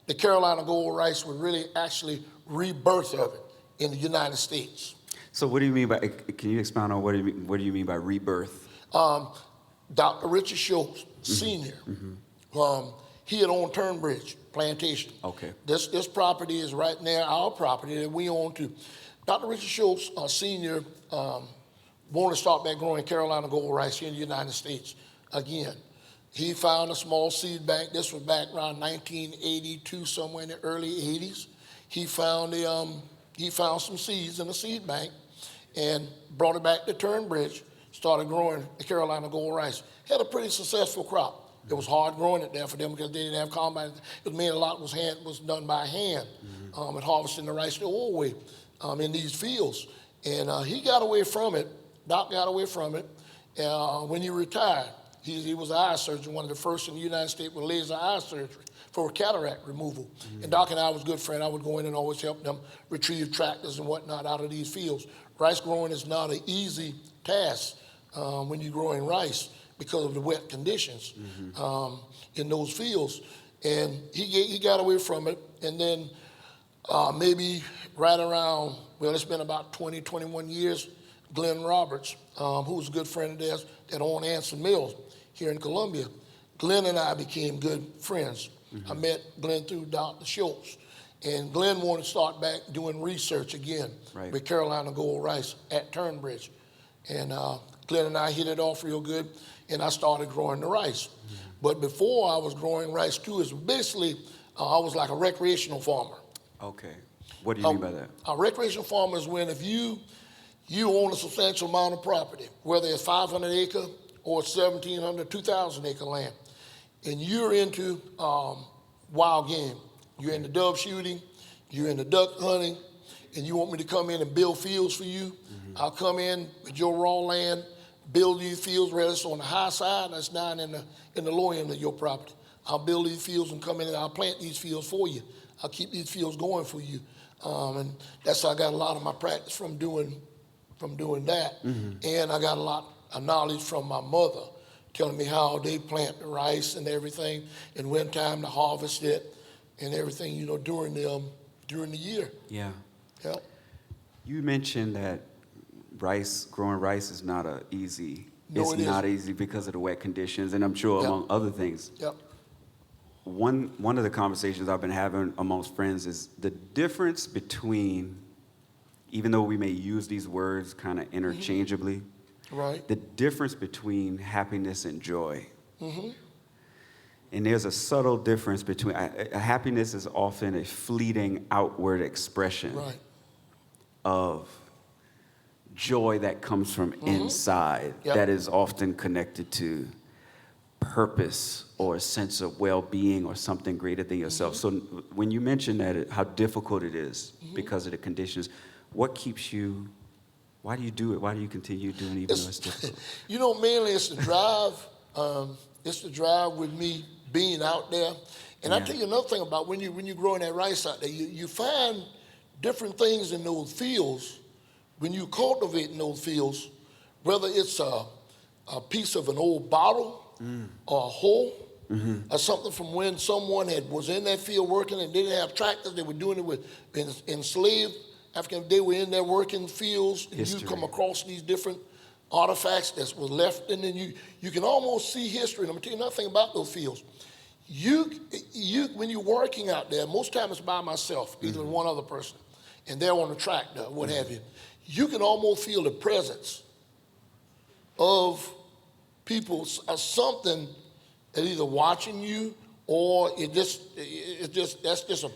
the Carolina Gold rice was really actually rebirth of it in the United States. So what do you mean by, can you expound on what do you mean by rebirth? Dr. Richard Schultz, Sr., he had owned Turnbridge Plantation. Okay. This property is right near our property that we own too. Dr. Richard Schultz, Sr., wanted to start back growing Carolina Gold rice here in the United States again. He found a small seed bank. This was back around 1982, somewhere in the early 80s. He found some seeds in a seed bank and brought it back to Turnbridge, started growing the Carolina Gold rice. Had a pretty successful crop. It was hard growing it there for them because they didn't have combine. It mainly a lot was done by hand, and harvesting the rice the old way in these fields. And he got away from it. Doc got away from it when he retired. He was an eye surgeon, one of the first in the United States with laser eye surgery for cataract removal. And Doc and I was good friends. I would go in and always help them retrieve tractors and whatnot out of these fields. Rice growing is not an easy task when you're growing rice because of the wet conditions in those fields. And he got away from it. And then maybe right around, it's been about 20, 21 years, Glenn Roberts, who was a good friend of theirs that owned Anson Mills here in Columbia. Glenn and I became good friends. I met Glenn through Dr. Schultz. And Glenn wanted to start back doing research again with Carolina Gold rice at Turnbridge. And Glenn and I hit it off real good, and I started growing the rice. But before I was growing rice too, is basically I was like a recreational farmer. Okay. What do you mean by that? A recreational farmer is when if you own a substantial amount of property, whether it's 500 acre or 1,700, 2,000 acre land, and you're into wild game. You're into dove shooting, you're into duck hunting, and you want me to come in and build fields for you. I'll come in with your raw land, build these fields, whether it's on the high side, that's down in the low end of your property. I'll build these fields and come in and I'll plant these fields for you. I'll keep these fields going for you. And that's how I got a lot of my practice from doing that. And I got a lot of knowledge from my mother, telling me how they plant the rice and everything, and when time to harvest it, and everything, during the year. Yeah. Yeah. You mentioned that growing rice is not easy. No, it's not easy because of the wet conditions, and I'm sure among other things. Yep. One of the conversations I've been having amongst friends is the difference between, even though we may use these words kind of interchangeably, the difference between happiness and joy. And there's a subtle difference between, happiness is often a fleeting outward expression of joy that comes from inside, that is often connected to purpose or a sense of well-being or something greater than yourself. So when you mention that, how difficult it is because of the conditions, what keeps you Why do you do it? Why do you continue doing it even though it's difficult? You know, mainly it's the drive. It's the drive with me being out there. And I tell you another thing about when you're growing that rice out there, you find different things in those fields when you cultivate in those fields, whether it's a piece of an old bottle or a hole or something from when someone was in that field working and they didn't have tractors, they were doing it with enslaved African, they were in there working fields, and you come across these different artifacts that were left, and then you can almost see history. And I'm gonna tell you another thing about those fields. When you're working out there, most times it's by myself, either one other person, and they're on the tractor, what have you. You can almost feel the presence of people, something that either watching you or that's just a,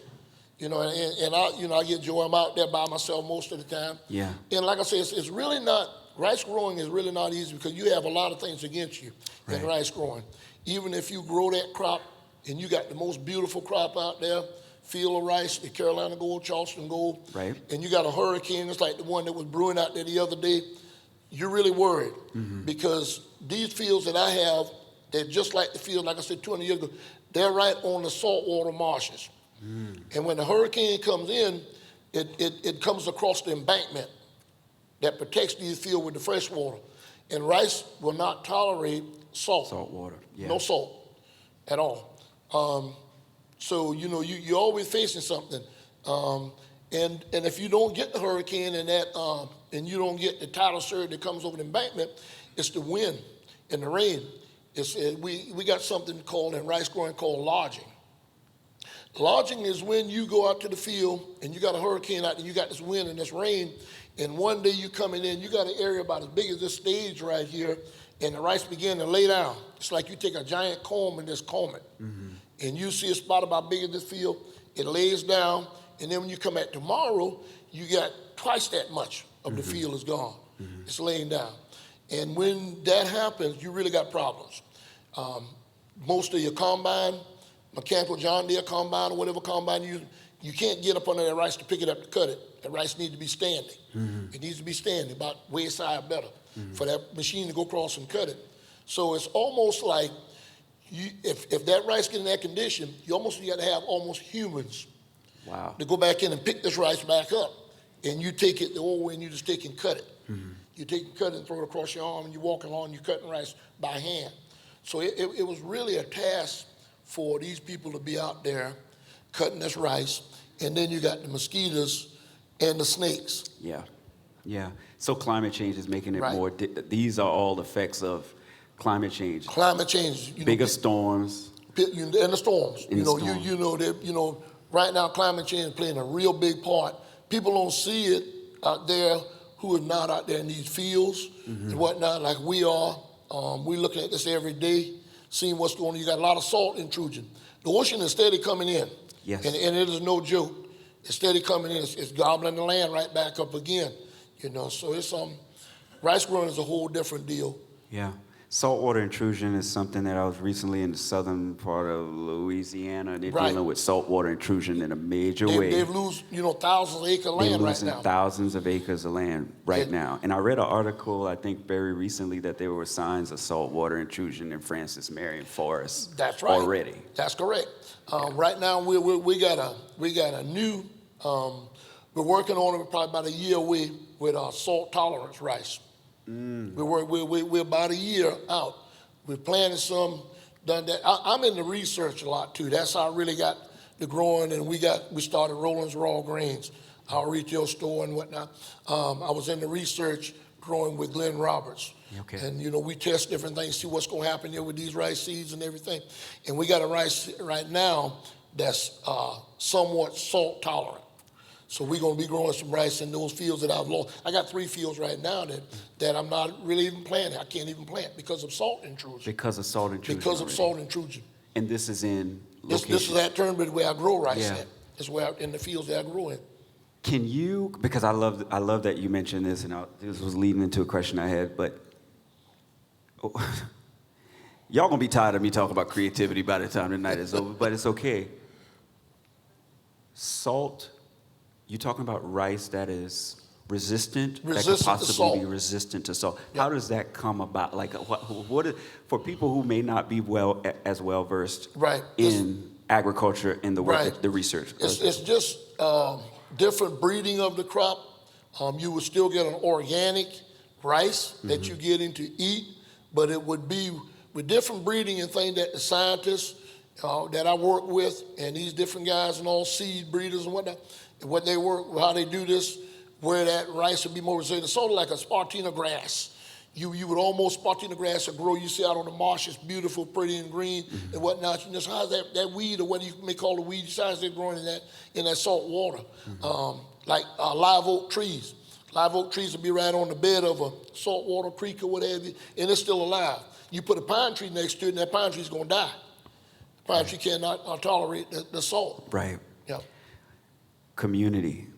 you know, and I get joy. I'm out there by myself most of the time. Yeah. And like I said, it's really not, rice growing is really not easy because you have a lot of things against you in rice growing. Even if you grow that crop and you got the most beautiful crop out there, field of rice, the Carolina Gold, Charleston Gold, and you got a hurricane, it's like the one that was brewing out there the other day, you're really worried because these fields that I have, they're just like the field, like I said, 200 years ago, they're right on the saltwater marshes. And when the hurricane comes in, it comes across the embankment that protects these fields with the fresh water. And rice will not tolerate salt. Salt water, yeah. No salt at all. So, you know, you're always facing something. And if you don't get the hurricane and you don't get the tidal surge that comes over the embankment, it's the wind and the rain. We got something called in rice growing called lodging. Lodging is when you go out to the field and you got a hurricane out there, you got this wind and this rain, and one day you coming in, you got an area about as big as this stage right here, and the rice begin to lay down. It's like you take a giant comb and just comb it. And you see a spot about big as this field, it lays down, and then when you come back tomorrow, you got twice that much of the field is gone. It's laying down. And when that happens, you really got problems. Most of your combine, mechanical John Deere combine or whatever combine you can't get up under that rice to pick it up to cut it. The rice needs to be standing. It needs to be standing about waist high or better for that machine to go across and cut it. So it's almost like if that rice gets in that condition, you got to have almost humans to go back in and pick this rice back up. And you take it the old way and you just take and cut it. You take and cut it and throw it across your arm and you're walking along and you're cutting rice by hand. So it was really a task for these people to be out there cutting this rice, and then you got the mosquitoes and the snakes. Yeah. So climate change is making it more. These are all effects of climate change. Climate change. Bigger storms. And the storms. Right now climate change is playing a real big part. People don't see it out there who are not out there in these fields and whatnot like we are. We're looking at this every day, seeing what's going on. You got a lot of salt intrusion. The ocean is steady coming in. Yes. And it is no joke. It's steady coming in. It's gobbling the land right back up again. So it's rice growing is a whole different deal. Yeah. Saltwater intrusion is something that I was recently in the southern part of Louisiana. They're dealing with saltwater intrusion in a major way. They've lose, thousands of acres of land right now. They're losing thousands of acres of land right now. And I read an article, I think very recently, that there were signs of saltwater intrusion in Francis Marion Forest. That's right. Already. That's correct. Right now we got a new. We're working on it probably about a year away with our salt tolerance rice. We're about a year out. We're planting some, done that. I'm in the research a lot too. That's how I really got the growing, and we started Rollen's Raw Grains, our retail store and whatnot. I was in the research growing with Glenn Roberts. Okay. And we test different things, see what's gonna happen here with these rice seeds and everything. And we got a rice right now that's somewhat salt tolerant. So we're going to be growing some rice in those fields that I've lost. I got 3 fields right now that I'm not really even planting. I can't even plant because of salt intrusion. Because of salt intrusion. And this is in location. This is at Turnberry where I grow rice at. It's where in the fields that I grow in. Can you, because I love that you mentioned this, and this was leading into a question I had, but y'all going to be tired of me talking about creativity by the time the night is over, but it's okay. Salt. You're talking about rice that is resistant that Resistant could to possibly salt. be resistant to salt. Yep. How does that come about? Like, for people who may not be as well versed Right. in agriculture and the work, Right. the research? It's just different breeding of the crop. You would still get an organic rice that you get into eat, but it would be with different breeding and things that the scientists that I work with and these different guys and all seed breeders and whatnot, and what they work, how they do this, where that rice would be more resilient. It's sort of like a Spartina grass. You would almost Spartina grass would grow. You see out on the marsh, it's beautiful, pretty and green and whatnot. You know, how's that weed or what you may call the weed? How's it growing in that salt water? Like live oak trees. Live oak trees will be right on the bed of a saltwater creek or what have you, and it's still alive. You put a pine tree next to it, and that pine tree's gonna die. The pine tree cannot tolerate the salt. Right. Yeah. Community.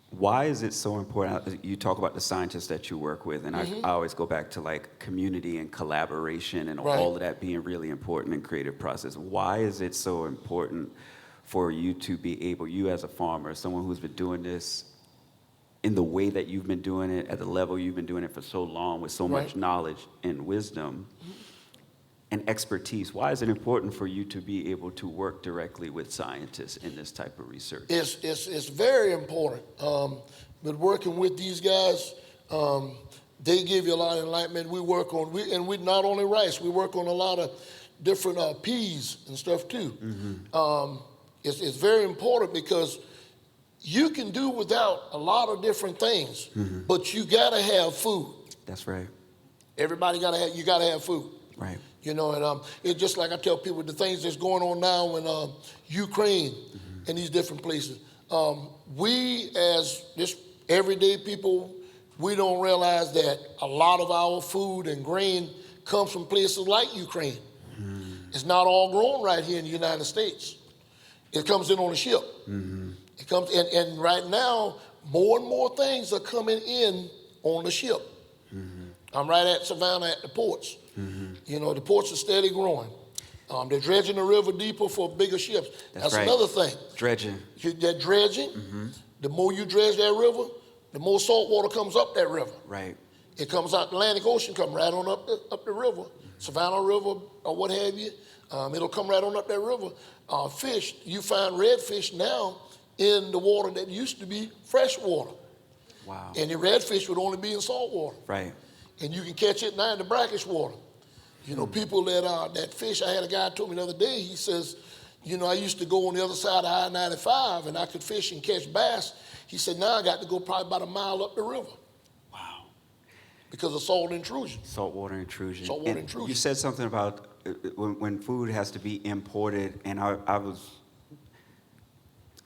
Why is it so important? You talk about the scientists that you work with, and I always go back to like community and collaboration and Right. all of that being really important in creative process. Why is it so important for you to be able, you as a farmer, someone who's been doing this in the way that you've been doing it, at the level you've been doing it for so long, with so much Right. knowledge and wisdom and expertise, why is it important for you to be able to work directly with scientists in this type of research? It's very important. But working with these guys, they give you a lot of enlightenment. We work on, we not only rice, we work on a lot of different peas and stuff too. It's very important because you can do without a lot of different things, but you gotta have food. That's right. Everybody you gotta have food. Right. You know, and it's just like I tell people the things that's going on now in Ukraine and these different places. We as just everyday people, we don't realize that a lot of our food and grain comes from places like Ukraine. It's not all grown right here in the United States. It comes in on a ship. It comes in, and right now, more and more things are coming in on the ship. I'm right at Savannah at the ports. You know, the ports are steady growing. They're dredging the river deeper for bigger ships. That's right. another thing. Dredging. That dredging, the more you dredge that river, the more salt water comes up that river. Right. It comes out the Atlantic Ocean, come right on up the river, Savannah River or what have you. It'll come right on up that river. Fish, you find redfish now in the water that used to be fresh water. Wow. And the redfish would only be in salt water. Right. And you can catch it now in the brackish water. You know, people that fish, I had a guy told me the other day, he says, you know, I used to go on the other side of I-95 and I could fish and catch bass. He said, now I got to go probably about a mile up the river. Wow. Because of salt intrusion. Saltwater intrusion. Saltwater And intrusion. You said something about when food has to be imported, and I was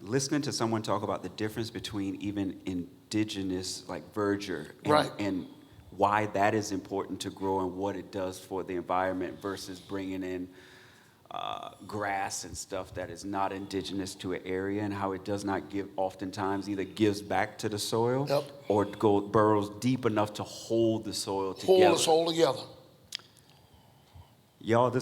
listening to someone talk about the difference between even indigenous, like verdure, and why that is important to grow and what it does for the environment versus bringing in grass and stuff that is not indigenous to an area, and how it does not give, oftentimes either gives back to the soil or burrows deep enough to hold the soil together. Hold the soil together. Y'all,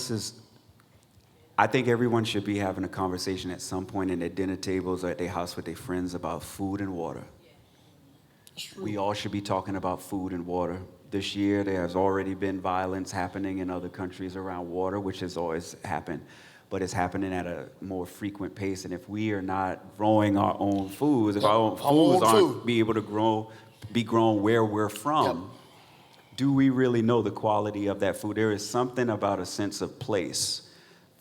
I think everyone should be having a conversation at some point in their dinner tables or at their house with their friends about food and water. We all should be talking about food and water. This year, there has already been violence happening in other countries around water, which has always happened, but it's happening at a more frequent pace. And if we are not growing our own foods, if our own foods aren't be able to be grown where we're from, do we really know the quality of that food? There is something about a sense of place.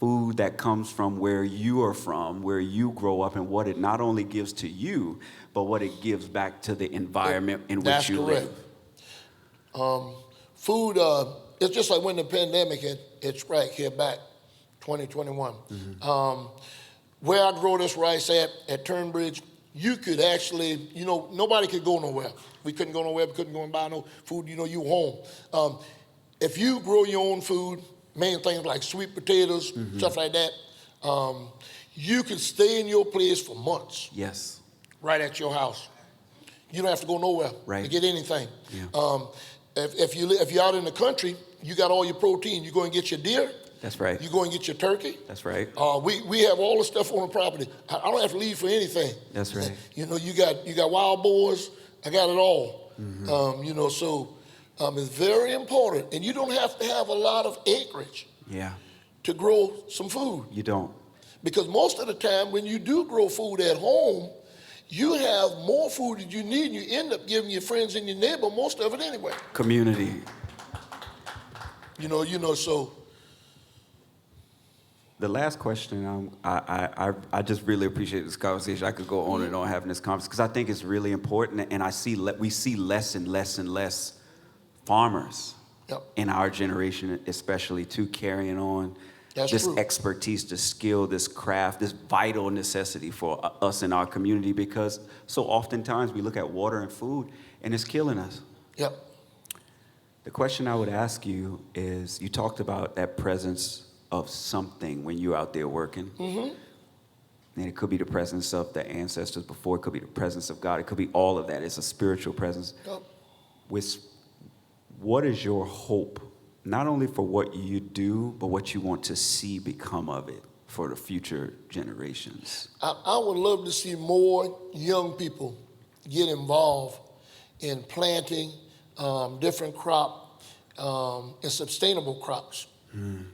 Food that comes from where you are from, where you grow up, and what it not only gives to you, but what it gives back to the environment in which you live. Food, it's just like when the pandemic hit struck here back 2021. Where I grow this rice at Turnbridge, you could actually, you know, nobody could go nowhere. We couldn't go nowhere, we couldn't go and buy no food, you know, you home. If you grow your own food, main things like sweet potatoes, stuff like that, you can stay in your place for months. Yes. Right at your house. You don't have to go nowhere to get anything. Yeah. If you're out in the country, you got all your protein. You go and get your deer. That's right. You go and get your turkey. That's right. We have all the stuff on the property. I don't have to leave for anything. That's right. You know, you got wild boars. I got it all. So it's very important. And you don't have to have a lot of acreage Yeah. to grow some food. You don't. Because most of the time when you do grow food at home, you have more food than you need, and you end up giving your friends and your neighbor most of it anyway. Community. So. The last question, I just really appreciate this conversation. I could go on and on having this conversation because I think it's really important, and we see less and less and less farmers in our generation, especially too, carrying on this expertise, this skill, this craft, this vital necessity for us in our community, because so oftentimes we look at water and food and it's killing us. Yep. The question I would ask you is, you talked about that presence of something when you're out there working. Mm-hmm. And it could be the presence of the ancestors before, it could be the presence of God, it could be all of that. It's a spiritual presence. Yep. What is your hope, not only for what you do, but what you want to see become of it for the future generations? I would love to see more young people get involved in planting different crop and sustainable crops in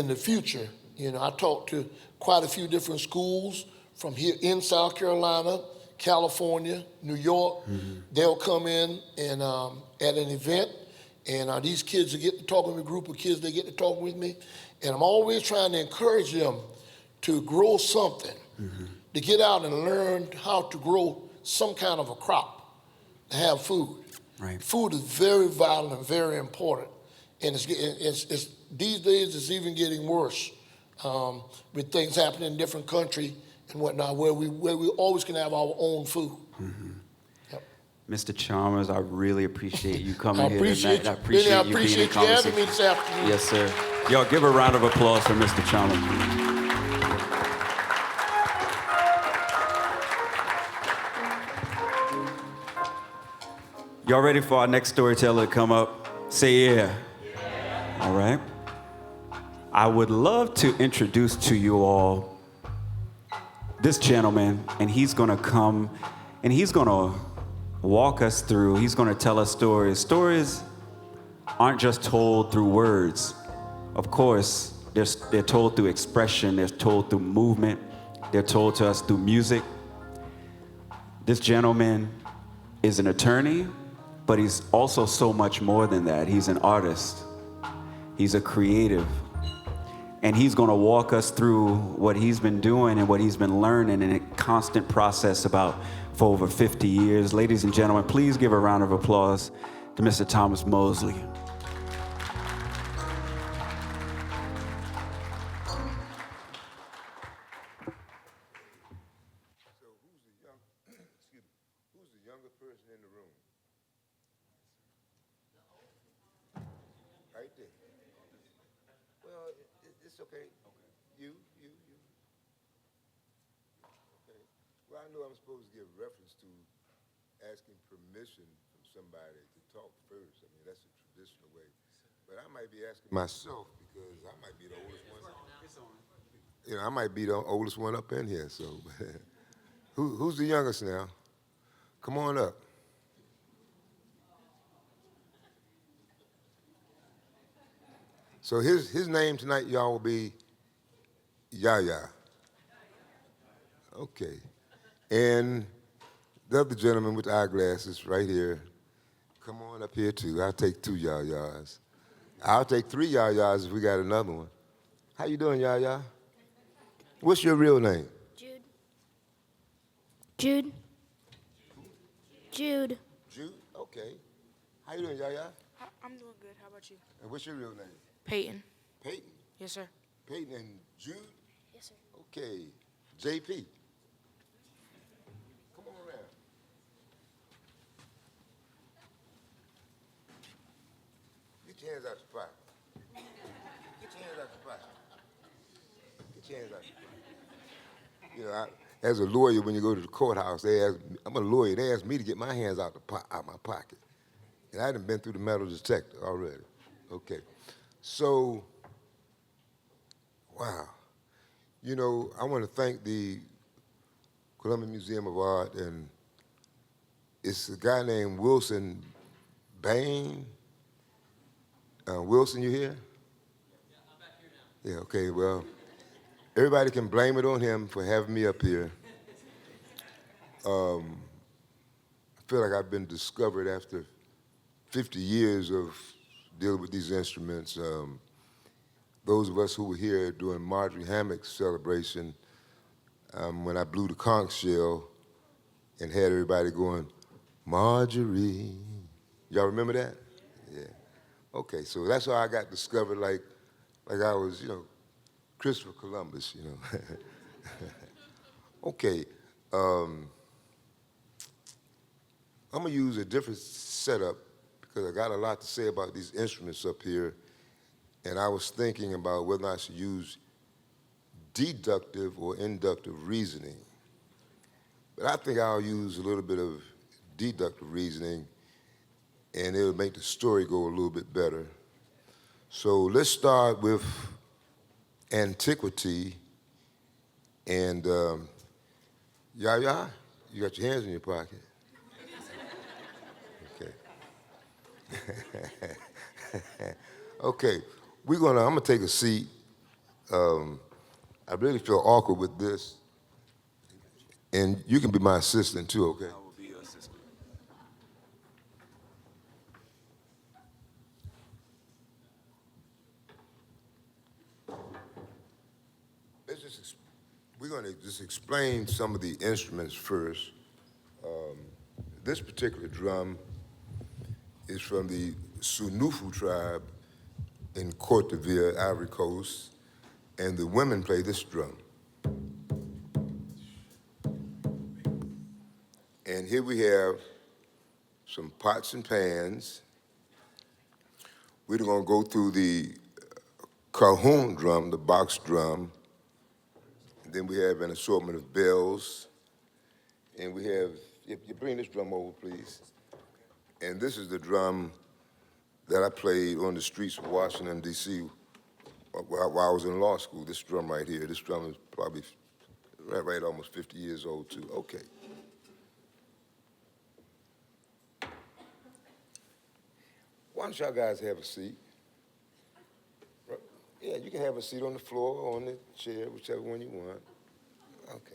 the future. I talked to quite a few different schools from here in South Carolina, California, New York. Mm-hmm. They'll come in and at an event, and these kids will get to talking with a group of kids, they get to talk with me, and I'm always trying to encourage them to grow something, to get out and learn how to grow some kind of a crop, to have food. Right. Food is very vital and very important, and it's these days it's even getting worse with things happening in different countries and whatnot, where we always can have our own food. Mm-hmm. Yep. Mr. Chalmers, I really appreciate you coming here tonight. I appreciate you having me this afternoon. Yes, sir. Y'all give a round of applause for Mr. Chalmers. Y'all ready for our next storyteller to come up? Say yeah. All right. I would love to introduce to you all this gentleman, and he's gonna come and he's gonna walk us through, he's gonna tell us stories. Stories aren't just told through words. Of course, they're told through expression, they're told through movement, they're told to us through music. This gentleman is an attorney, but he's also so much more than that. He's an artist, he's a creative. And he's gonna walk us through what he's been doing and what he's been learning in a constant process for over 50 years. Ladies and gentlemen, please give a round of applause to Mr. Thomas Mosely. So who's the younger person in the room? Right there. Well, it's okay. You. Okay. Well, I know I'm supposed to give reference to asking permission from somebody to talk first. I mean, that's the traditional way. But I might be asking myself because I might be the oldest one. I might be the oldest one up in here. So, who's the youngest now? Come on up. So his name tonight, y'all, will be Yaya. Okay. And the other gentleman with the eyeglasses right here, come on up here too. I'll take 2 Yayas. I'll take 3 Yayas if we got another one. How you doing, Yaya? What's your real name? Jude. Jude. Jude? Okay. How you doing, Yaya? I'm doing good. How about you? And what's your real name? Peyton. Peyton? Yes, sir. Peyton and Jude? Yes, sir. Okay. JP. Come on around. Get your hands out your pocket. Get your hands out your pocket. Get your hands out your pocket. As a lawyer, when you go to the courthouse, I'm a lawyer, they ask me to get my hands out my pocket. And I done been through the metal detector already. Okay. So, wow. I want to thank the Columbia Museum of Art and It's a guy named Wilson Bain. Wilson, you here? Yeah, I'm back here now. Yeah, okay, well, everybody can blame it on him for having me up here. I feel like I've been discovered after 50 years of dealing with these instruments. Those of us who were here during Marjorie Hammock's celebration, when I blew the conch shell and had everybody going, Marjorie. Y'all remember that? Yeah. Okay, so that's how I got discovered, like I was, Christopher Columbus, Okay, I'm gonna use a different setup because I got a lot to say about these instruments up here, and I was thinking about whether I should use deductive or inductive reasoning. But I think I'll use a little bit of deductive reasoning, and it'll make the story go a little bit better. So let's start with antiquity, and Yaya, you got your hands in your pocket. Okay. Okay, I'm gonna take a seat. I really feel awkward with this, and you can be my assistant too, okay? I will be your assistant. We're going to just explain some of the instruments first. This particular drum is from the Sunufu tribe in Côte d'Ivoire, Ivory Coast, and the women play this drum. And here we have some pots and pans. We're going to go through the cajon drum, the box drum. Then we have an assortment of bells. And we have, if you bring this drum over, please. And this is the drum that I played on the streets of Washington, D.C. while I was in law school. This drum right here. This drum is probably right almost 50 years old, too. Okay. Why don't y'all guys have a seat? Yeah, you can have a seat on the floor or on the chair, whichever one you want. Okay.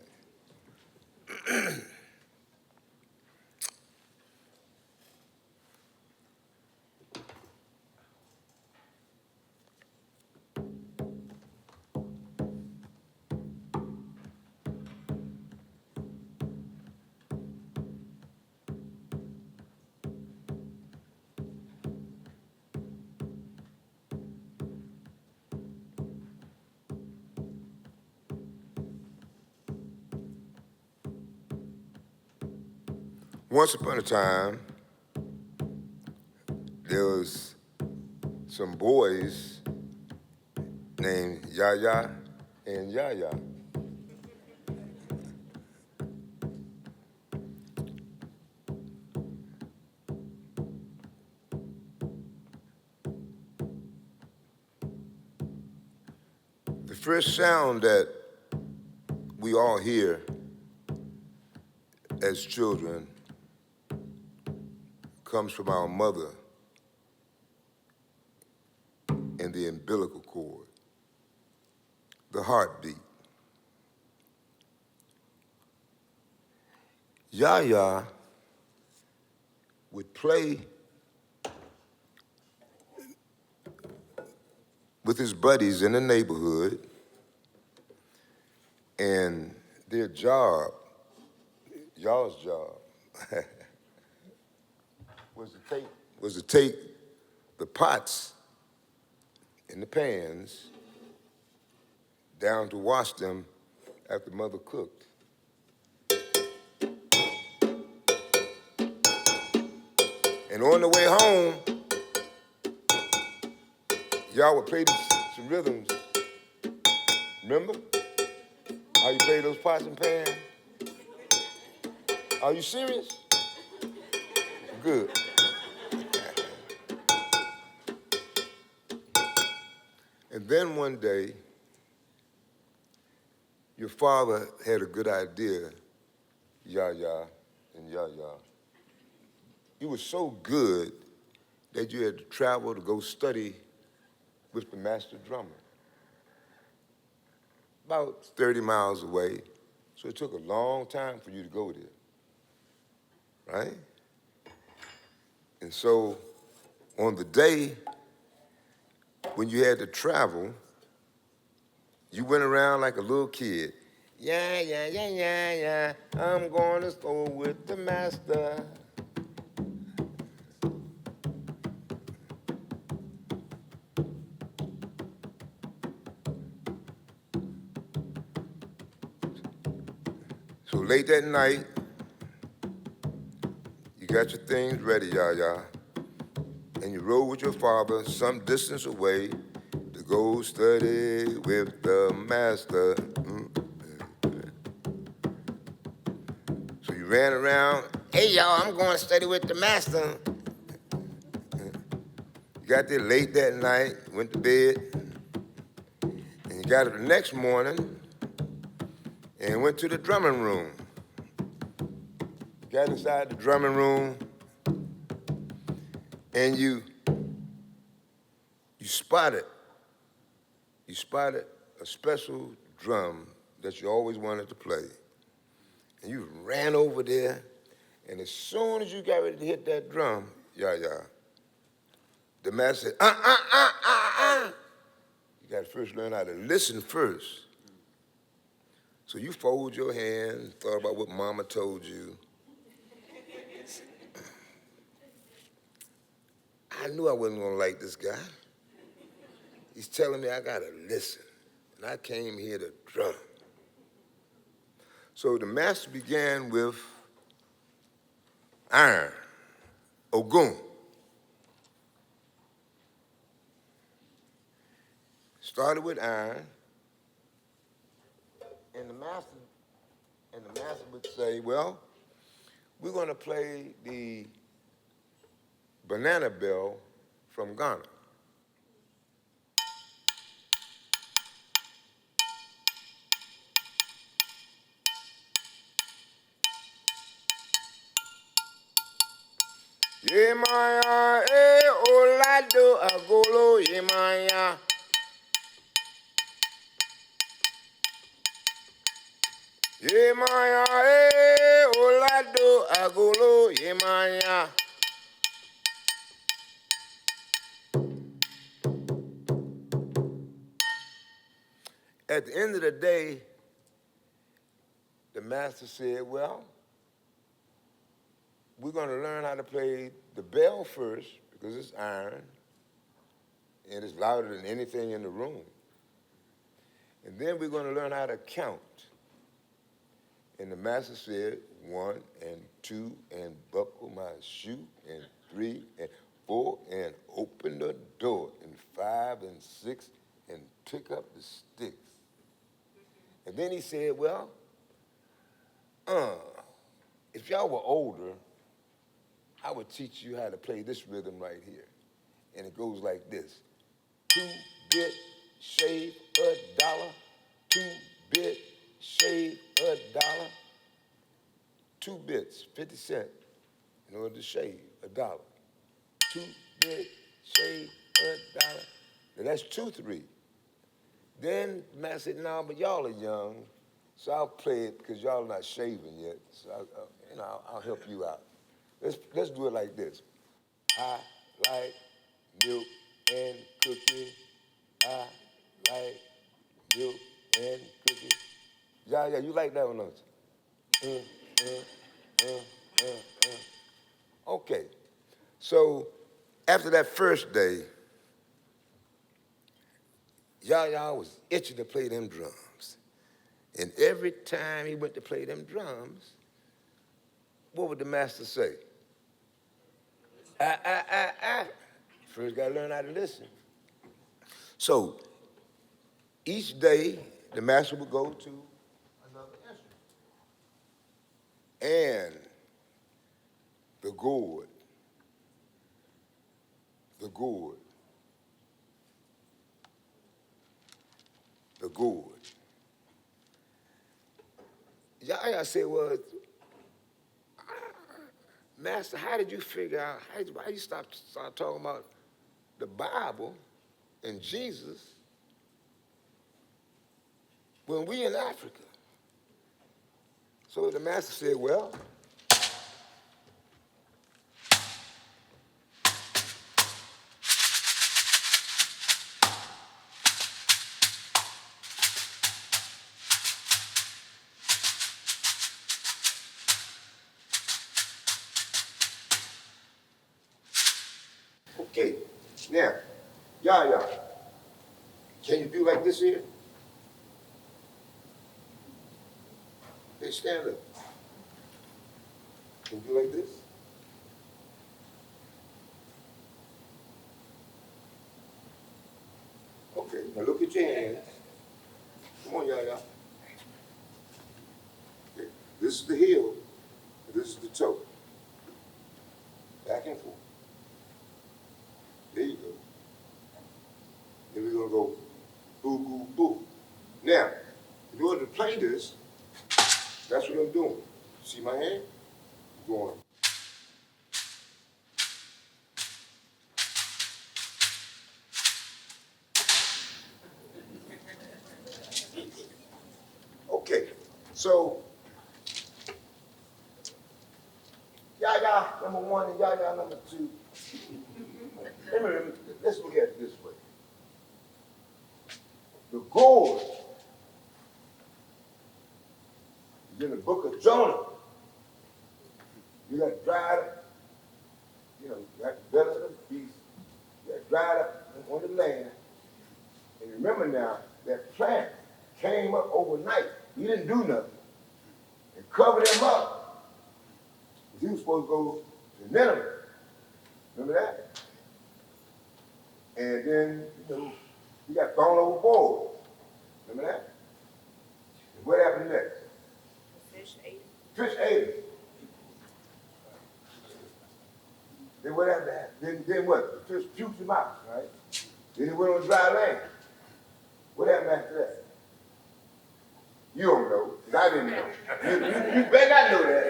Once upon a time, there was some boys named Yaya and Yaya. The first sound that we all hear as children comes from our mother and the umbilical cord, the heartbeat. Yaya would play with his buddies in the neighborhood, and their job, y'all's job, was to take the pots and the pans down to wash them after mother cooked. And on the way home, y'all would play some rhythms. Remember how you play those pots and pans? Are you serious? Good. And then one day, your father had a good idea, Yaya and Yaya. you were so good that you had to travel to go study with the master drummer. About 30 miles away, so it took a long time for you to go there, right? And so on the day when you had to travel, you went around like a little kid. Yeah, yeah, yeah, yeah, yeah, I'm going to school with the master. So late that night, you got your things ready, Yaya, and you rode with your father some distance away to go study with the master. So you ran around, hey y'all, I'm going to study with the master. You got there late that night, went to bed, and you got up the next morning and went to the drumming room. You got inside the drumming room and you spotted a special drum that you always wanted to play. And you ran over there, and as soon as you got ready to hit that drum, the master said, You got to first learn how to listen first. So you fold your hands, thought about what mama told you. I knew I wasn't gonna like this guy. He's telling me I gotta listen, and I came here to drum. So the master began with iron, ogun. Started with iron, and the master would say, well, we're gonna play the banana bell from Ghana. Yemaya, olado agolo, yemaya. Yemaya, olado agolo, yemaya. At the end of the day, the master said, well, we're going to learn how to play the bell first because it's iron and it's louder than anything in the room. And then we're going to learn how to count. And the master said, 1 and 2 and buckle my shoe and 3 and 4 and open the door and 5 and 6 and pick up the sticks. And then he said, well, if y'all were older, I would teach you how to play this rhythm right here. And it goes like this. 2-bit, shave $1. 2-bit, shave $1. 2 bits, 50 cents, in order to shave $1. 2-bit, shave $1. Now that's 2-3. Then the man said, no, but y'all are young, so I'll play it because y'all are not shaving yet. So I'll help you out. Let's do it like this. I like milk and cookie. I like milk and cookie. Yeah, you like that one, don't you? Okay. So after that first day, Yaya was itching to play them drums. And every time he went to play them drums, what would the master say? First got to learn how to listen. So each day, the master would go to another instrument. And the gourd, Yaya said, well, Master, how did you figure out, how you start talking about the Bible and Jesus when we in Africa? So the master said, well, okay, now, y'all, can you do like this here? Hey, stand up. Can you do like this? Okay, now look at your hands. Come on, y'all. Okay, this is the heel, and this is the toe. Back and forth. There you go. Then we're gonna go boo, boo, boo. Now, in order to play this, that's what I'm doing. See my hand? I'm going. Okay, so Yaya number one and Yaya number two. Let's look at it this way. The gourd is in the book of Jonah. You got dried up, you got the belly of the beast, you got dried up on the land. And remember now, that plant came up overnight. He didn't do nothing. And covered him up. He was supposed to go to Nineveh. Remember that? And then, he got thrown overboard. Remember that? And what happened next? The fish ate him. Fish ate him. Then what happened? Then what? The fish puked him out, right? Then he went on dry land. What happened after that? You don't know, because I didn't know. You better not know that.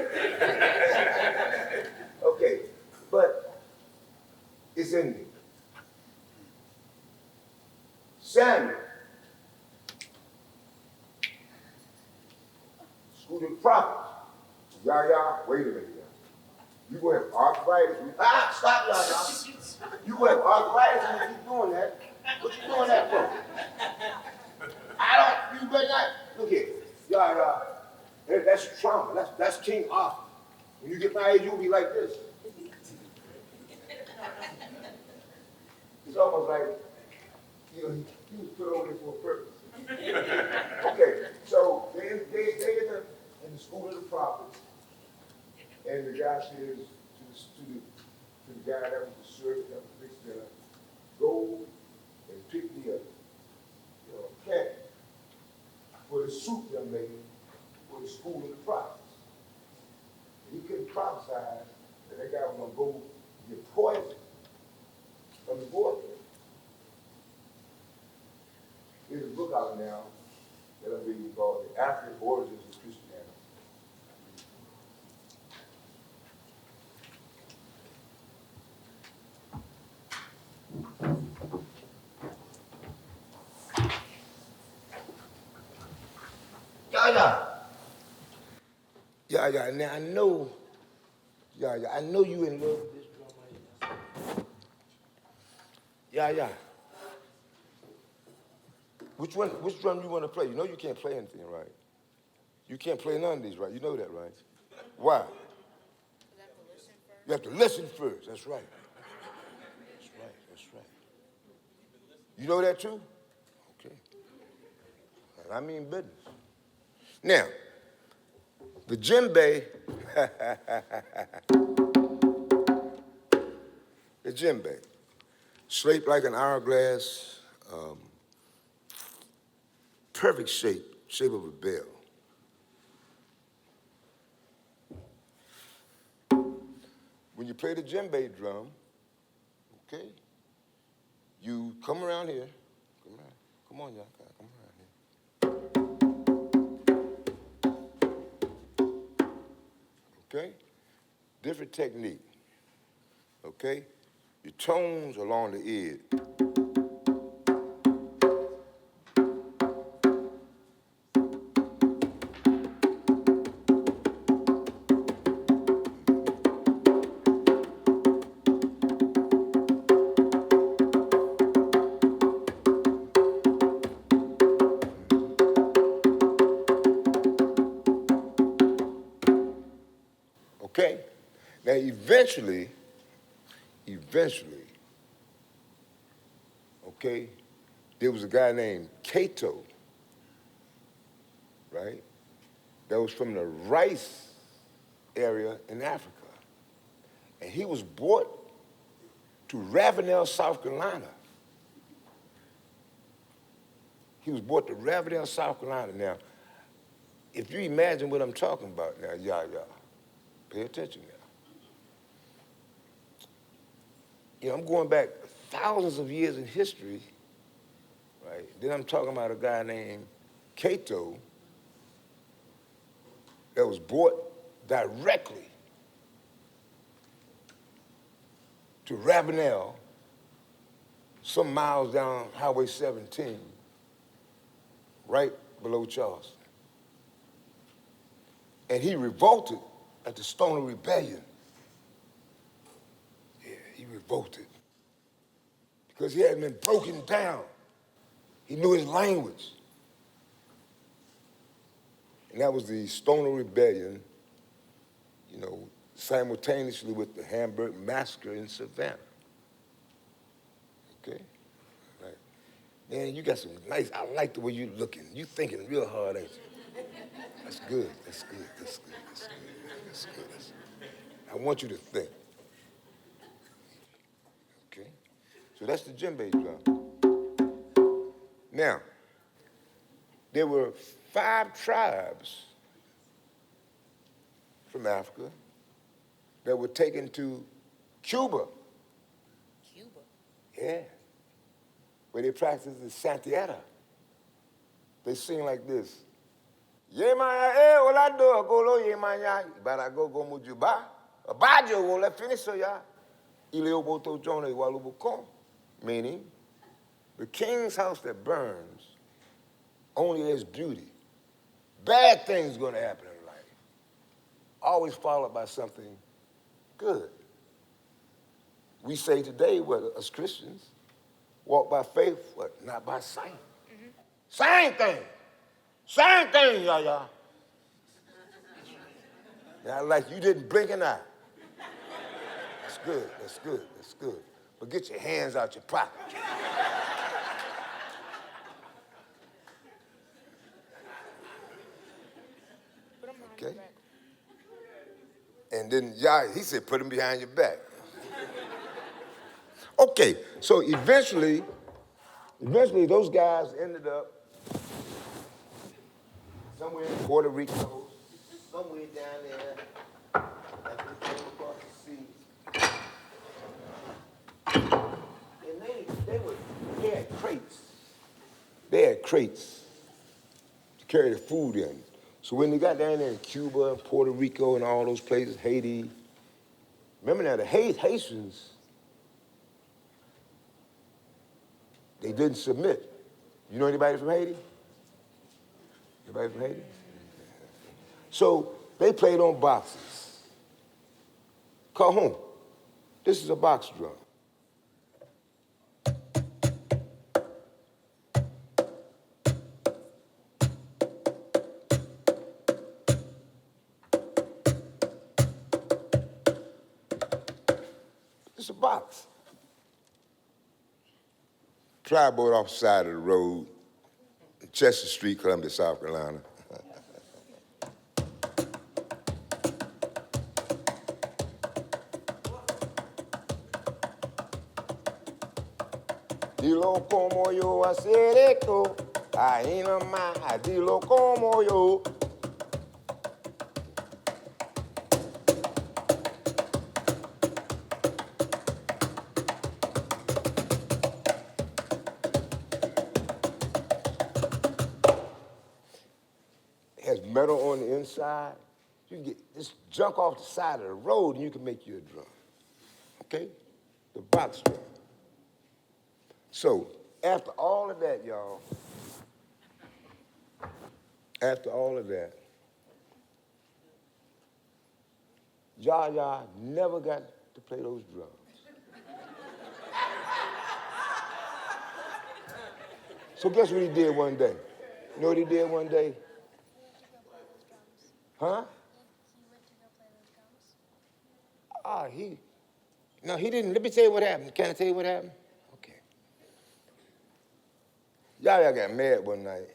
Okay, but it's in me. Samuel, school of the prophets. Yah, wait a minute, y'all. You gonna have arthritis. Stop, y'all. You gonna have arthritis and you keep doing that. What you doing that for? You better not. Look here. Y'all, that's trauma. That's King Arthur. When you get my age, you'll be like this. It's almost like, he was put over there for a purpose. Okay, so they in the school of the prophets, and the guy says to the guy that was the servant that was fixed dinner, go and pick me up, a plant for the soup they're making for the school of the prophets. And he couldn't prophesy that guy was going to go get poisoned from the board. There's a book out now that I'm reading called The African Origins of Christianity. Yeah. Now I know, I know you in love with this drum right here. Yeah. Which drum you want to play? You know you can't play anything, right? You can't play none of these, right? You know that, right? Why? You have to listen first. That's right. That's right. You know that too? Okay. And I mean business. Now, the djembe, the djembe, shaped like an hourglass, perfect shape of a bell. When you play the djembe drum, okay, you come around here. Come on, y'all, come around here. Okay? different technique, okay? Your tones along the edge. Okay? Now, eventually, okay, there was a guy named Cato, right? That was from the rice area in Africa. And he was brought to Ravenel, South Carolina. He was brought to Ravenel, South Carolina. Now, if you imagine what I'm talking about now, y'all, pay attention now. You know, I'm going back thousands of years in history, right? Then I'm talking about a guy named Cato that was brought directly to Ravenel, some miles down Highway 17, right below Charleston. And he revolted at the Stoner Rebellion. Yeah, he revolted because he had been broken down. He knew his language. And that was the Stoner Rebellion, you know, simultaneously with the Hamburg Massacre in Savannah. Okay? Right. Man, you got some nice, I like the way you're looking. You thinking real hard, ain't you? That's good, that's good, that's good, that's good, that's good, that's good. I want you to think. Okay? So that's the djembe drum. Now, there were 5 tribes from Africa that were taken to Cuba. Cuba. Yeah. Where they practice the Santiago. They sing like this. Yemaya e olado golo yemaya barago go mujuba abajo wo la finisoya ile oboto jone walubuko, meaning the king's house that burns only has beauty. Bad things going to happen in life, always followed by something good. We say today, what, us Christians, walk by faith, what, not by sight. Mm-hmm. Same thing, y'all. Now, like you didn't blink an eye. That's good, that's good, that's good. But get your hands out your pocket. Okay? And then he said, put them behind your back. Okay, so eventually those guys ended up somewhere in Puerto Rico, somewhere down there, after they came across the sea. And they had crates. They had crates to carry the food in. So when they got down there in Cuba and Puerto Rico and all those places, Haiti, remember now, the Haitians, they didn't submit. You know anybody from Haiti? Anybody from Haiti? So they played on boxes. Cajon, this is a box drum. It's a box. Tri-boat off the side of the road, Chester Street, Columbia, South Carolina. Dilo como yo hacer esto, ahí nomás, dilo como yo. It has metal on the inside, You can get this junk off the side of the road and you can make you a drum. Okay? The box drum. So, after all of that, y'all, after all of that, Yaya never got to play those drums. So guess what he did one day? You know what he did one day? Huh? No, he didn't. Let me tell you what happened. Can I tell you what happened? Okay. Yaya got mad one night,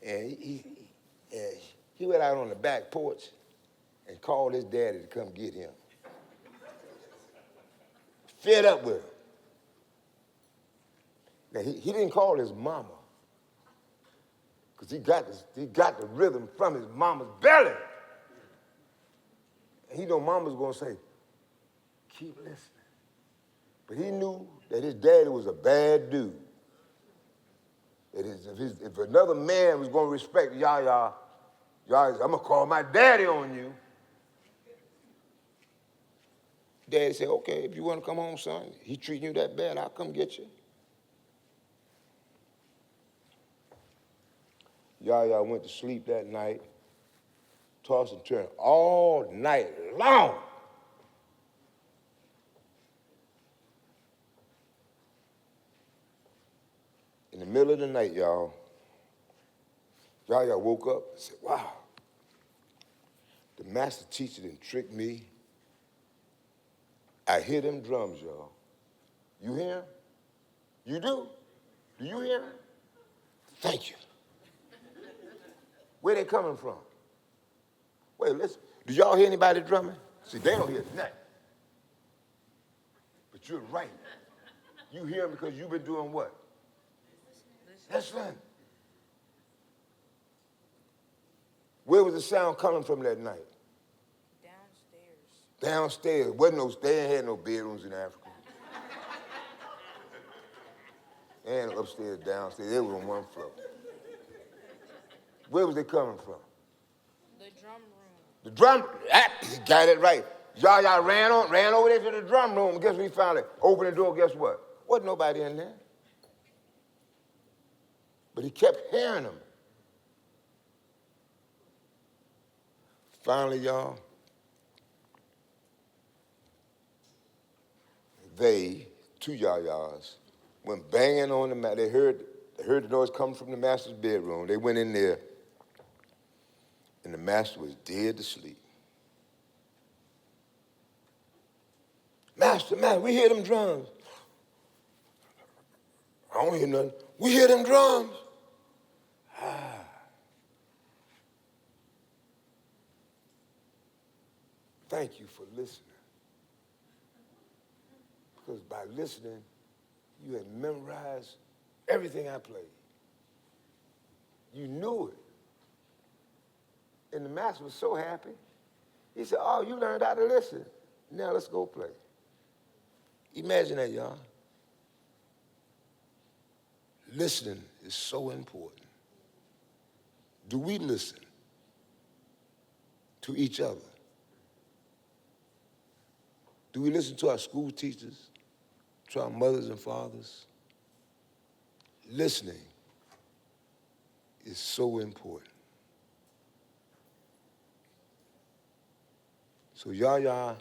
and he went out on the back porch and called his daddy to come get him. Fed up with him. Now, he didn't call his mama, because he got the rhythm from his mama's belly. And he know mama's gonna say, keep listening. But he knew that his daddy was a bad dude. That if another man was gonna respect Yaya, I'm gonna call my daddy on you. Daddy said, okay, if you wanna come home, son, he treating you that bad, I'll come get you. Yaya went to sleep that night, tossed and turned all night long. In the middle of the night, y'all, Yaya woke up and said, wow, the master teacher didn't trick me. I hear them drums, y'all. You hear them? You do? Do you hear them? Thank you. Where they coming from? Wait, listen. Do y'all hear anybody drumming? See, they don't hear nothing. But you're right. You hear them because you've been doing what? Listening. Where was the sound coming from that night? Downstairs. They ain't had no bedrooms in Africa. They ain't upstairs, downstairs. They was on one floor. Where was they coming from? The drum room. The drum, you got it right. Yaya ran over there to the drum room. Guess what he found? Open the door, guess what? Wasn't nobody in there. But he kept hearing them. Finally, y'all, two Yayas, went banging on the mat. They heard the noise coming from the master's bedroom. They went in there, and the master was dead to sleep. Master, we hear them drums. I don't hear nothing. We hear them drums. Thank you for listening. Because by listening, you had memorized everything I played. You knew it. And the master was so happy. He said, oh, you learned how to listen. Now let's go play. Imagine that, y'all. Listening is so important. Do we listen to each other? Do we listen to our school teachers, to our mothers and fathers? Listening is so important. So Yaya,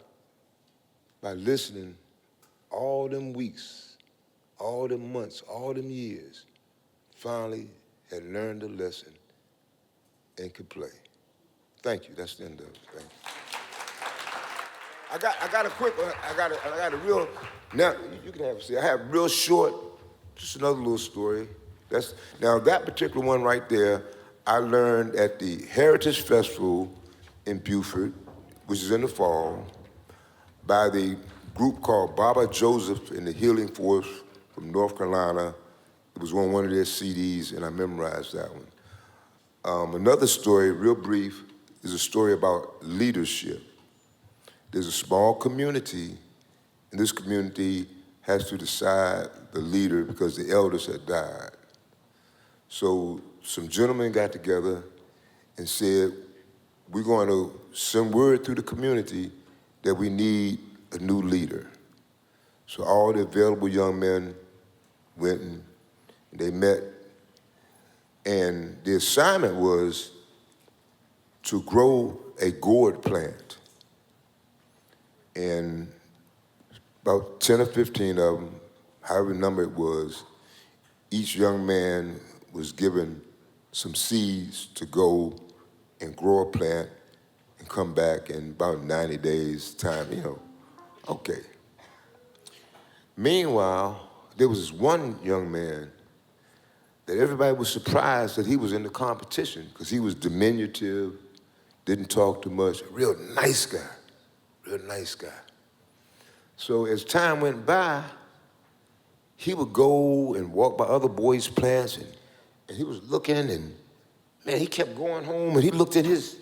by listening all them weeks, all them months, all them years, finally had learned a lesson and could play. Thank you. That's the end of it. Thank you. I got a quick one. I got a real. Now you can have a see. I have real short. Just another little story. Now that particular one right there, I learned at the Heritage Festival in Beaufort, which is in the fall, by the group called Baba Joseph and the Healing Force from North Carolina. It was on one of their CDs, and I memorized that one. Another story, real brief, is a story about leadership. There's a small community, and this community has to decide the leader because the elders had died. So some gentlemen got together and said, we're going to send word through the community that we need a new leader. So all the available young men went and they met, and the assignment was to grow a gourd plant. And about 10 or 15 of them, however number it was, each young man was given some seeds to go and grow a plant and come back in about 90 days' time, okay. Meanwhile, there was this one young man that everybody was surprised that he was in the competition because he was diminutive, didn't talk too much, a real nice guy. So as time went by, he would go and walk by other boys' plants, and he was looking, and man, he kept going home, and he looked at his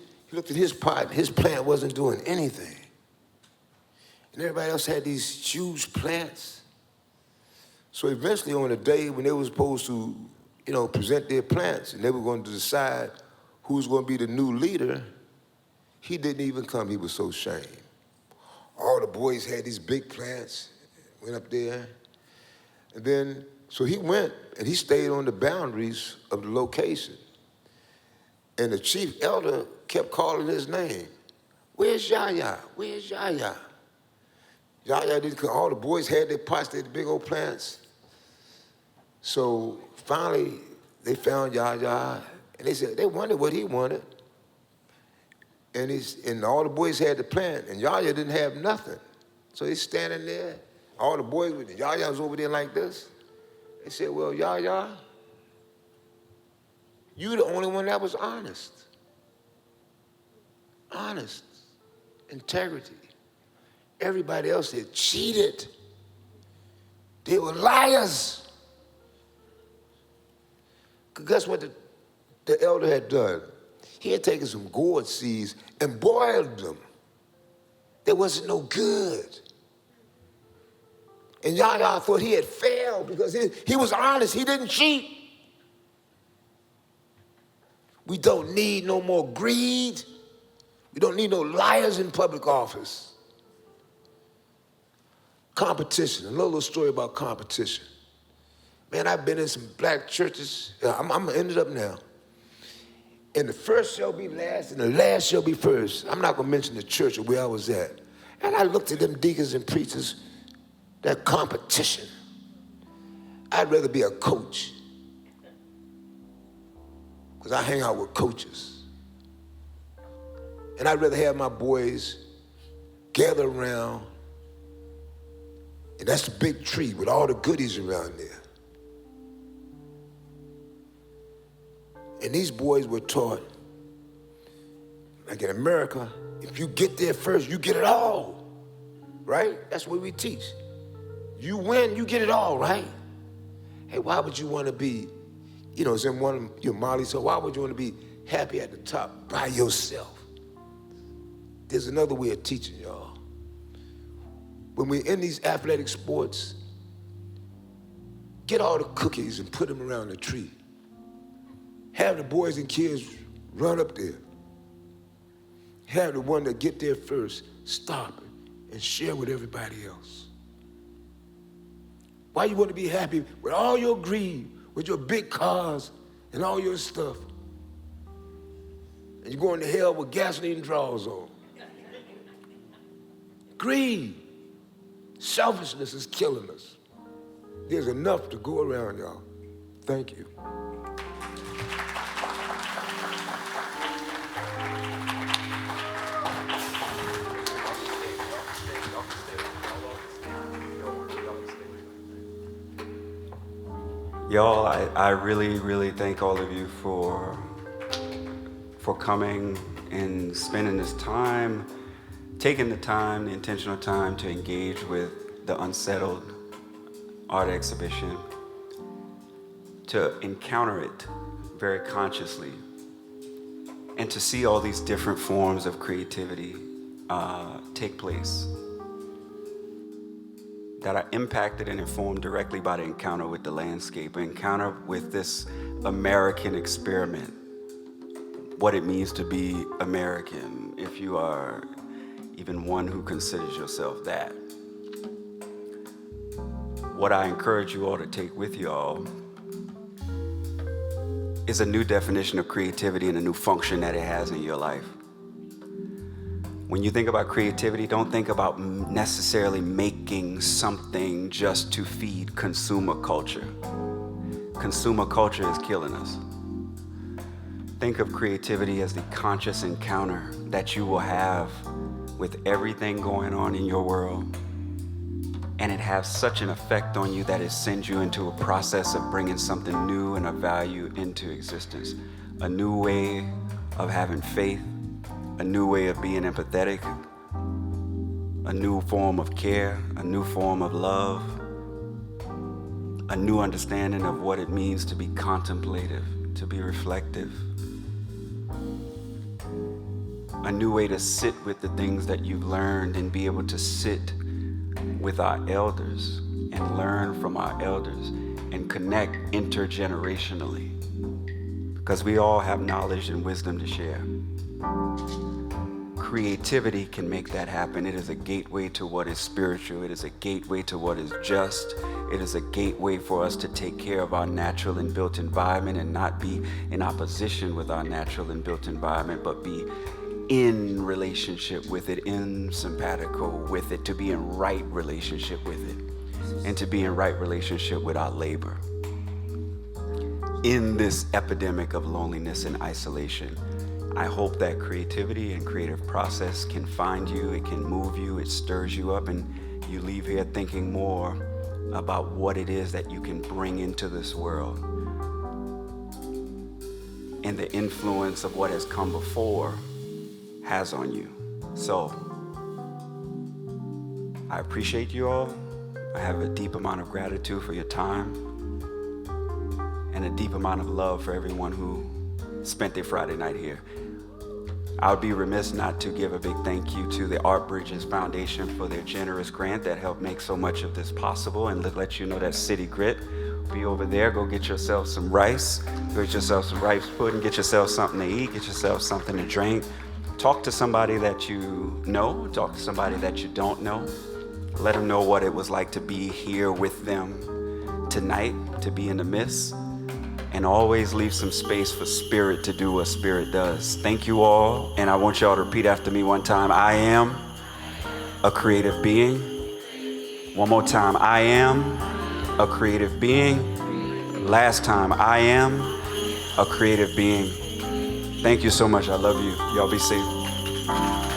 pot. His plant wasn't doing anything, and everybody else had these huge plants. So eventually, on a day when they were supposed to, present their plants, and they were going to decide who was going to be the new leader, he didn't even come. He was so ashamed. All the boys had these big plants, went up there. And then, so he went and he stayed on the boundaries of the location. And the chief elder kept calling his name. Where's Yaya? Where's Yaya? Yaya didn't come. All the boys had their pots, they had the big old plants. So finally, they found Yaya, and they wondered what he wanted. And all the boys had the plant, and Yaya didn't have nothing. So he's standing there. All the boys, Yaya's over there like this. They said, well, Yaya, you the only one that was honest. Honest. Integrity. Everybody else had cheated. They were liars. Because guess what the elder had done? He had taken some gourd seeds and boiled them. They wasn't no good. And Yaya thought he had failed because he was honest. He didn't cheat. We don't need no more greed. We don't need no liars in public office. Competition, a little story about competition. Man, I've been in some black churches. I'm ended up now. And the first shall be last, and the last shall be first. I'm not going to mention the church or where I was at. And I looked at them deacons and preachers, that competition. I'd rather be a coach, because I hang out with coaches. And I'd rather have my boys gather around, and that's the big tree with all the goodies around there. And these boys were taught, like in America, if you get there first, you get it all, right? That's what we teach. You win, you get it all, right? Hey, why would you want to be, it's in one of your Molly, so why would you want to be happy at the top by yourself? There's another way of teaching y'all. When we're in these athletic sports, get all the cookies and put them around the tree. Have the boys and kids run up there. Have the one that get there first stop it and share with everybody else. Why you want to be happy with all your greed, with your big cars and all your stuff, and you're going to hell with gasoline drawers on? Greed, selfishness is killing us. There's enough to go around, y'all. Thank you. Y'all, I really, really thank all of you for coming and spending this time, taking the time, the intentional time to engage with the Unsettled art exhibition, to encounter it very consciously, and to see all these different forms of creativity take place that are impacted and informed directly by the encounter with the landscape, encounter with this American experiment, what it means to be American, if you are even one who considers yourself that. What I encourage you all to take with you all is a new definition of creativity and a new function that it has in your life. When you think about creativity, don't think about necessarily making something just to feed consumer culture. Consumer culture is killing us. Think of creativity as the conscious encounter that you will have with everything going on in your world. And it has such an effect on you that it sends you into a process of bringing something new and of value into existence. A new way of having faith, a new way of being empathetic, a new form of care, a new form of love, a new understanding of what it means to be contemplative, to be reflective, a new way to sit with the things that you've learned and be able to sit with our elders and learn from our elders and connect intergenerationally, because we all have knowledge and wisdom to share. Creativity can make that happen. It is a gateway to what is spiritual. It is a gateway to what is just. It is a gateway for us to take care of our natural and built environment and not be in opposition with our natural and built environment, but be in relationship with it, in simpatico with it, to be in right relationship with it, and to be in right relationship with our labor. In this epidemic of loneliness and isolation, I hope that creativity and creative process can find you, it can move you, it stirs you up, and you leave here thinking more about what it is that you can bring into this world and the influence of what has come before has on you. So, I appreciate you all. I have a deep amount of gratitude for your time and a deep amount of love for everyone who spent their Friday night here. I would be remiss not to give a big thank you to the Art Bridges Foundation for their generous grant that helped make so much of this possible, and let you know that City Grit will be over there. Go get yourself some rice, go get yourself some rice pudding, get yourself something to eat, get yourself something to drink. Talk to somebody that you know, talk to somebody that you don't know. Let them know what it was like to be here with them tonight, to be in the midst. And always leave some space for spirit to do what spirit does. Thank you all, and I want y'all to repeat after me one time. I am a creative being. One more time. I am a creative being. Last time. I am a creative being. Thank you so much. I love you. Y'all be safe.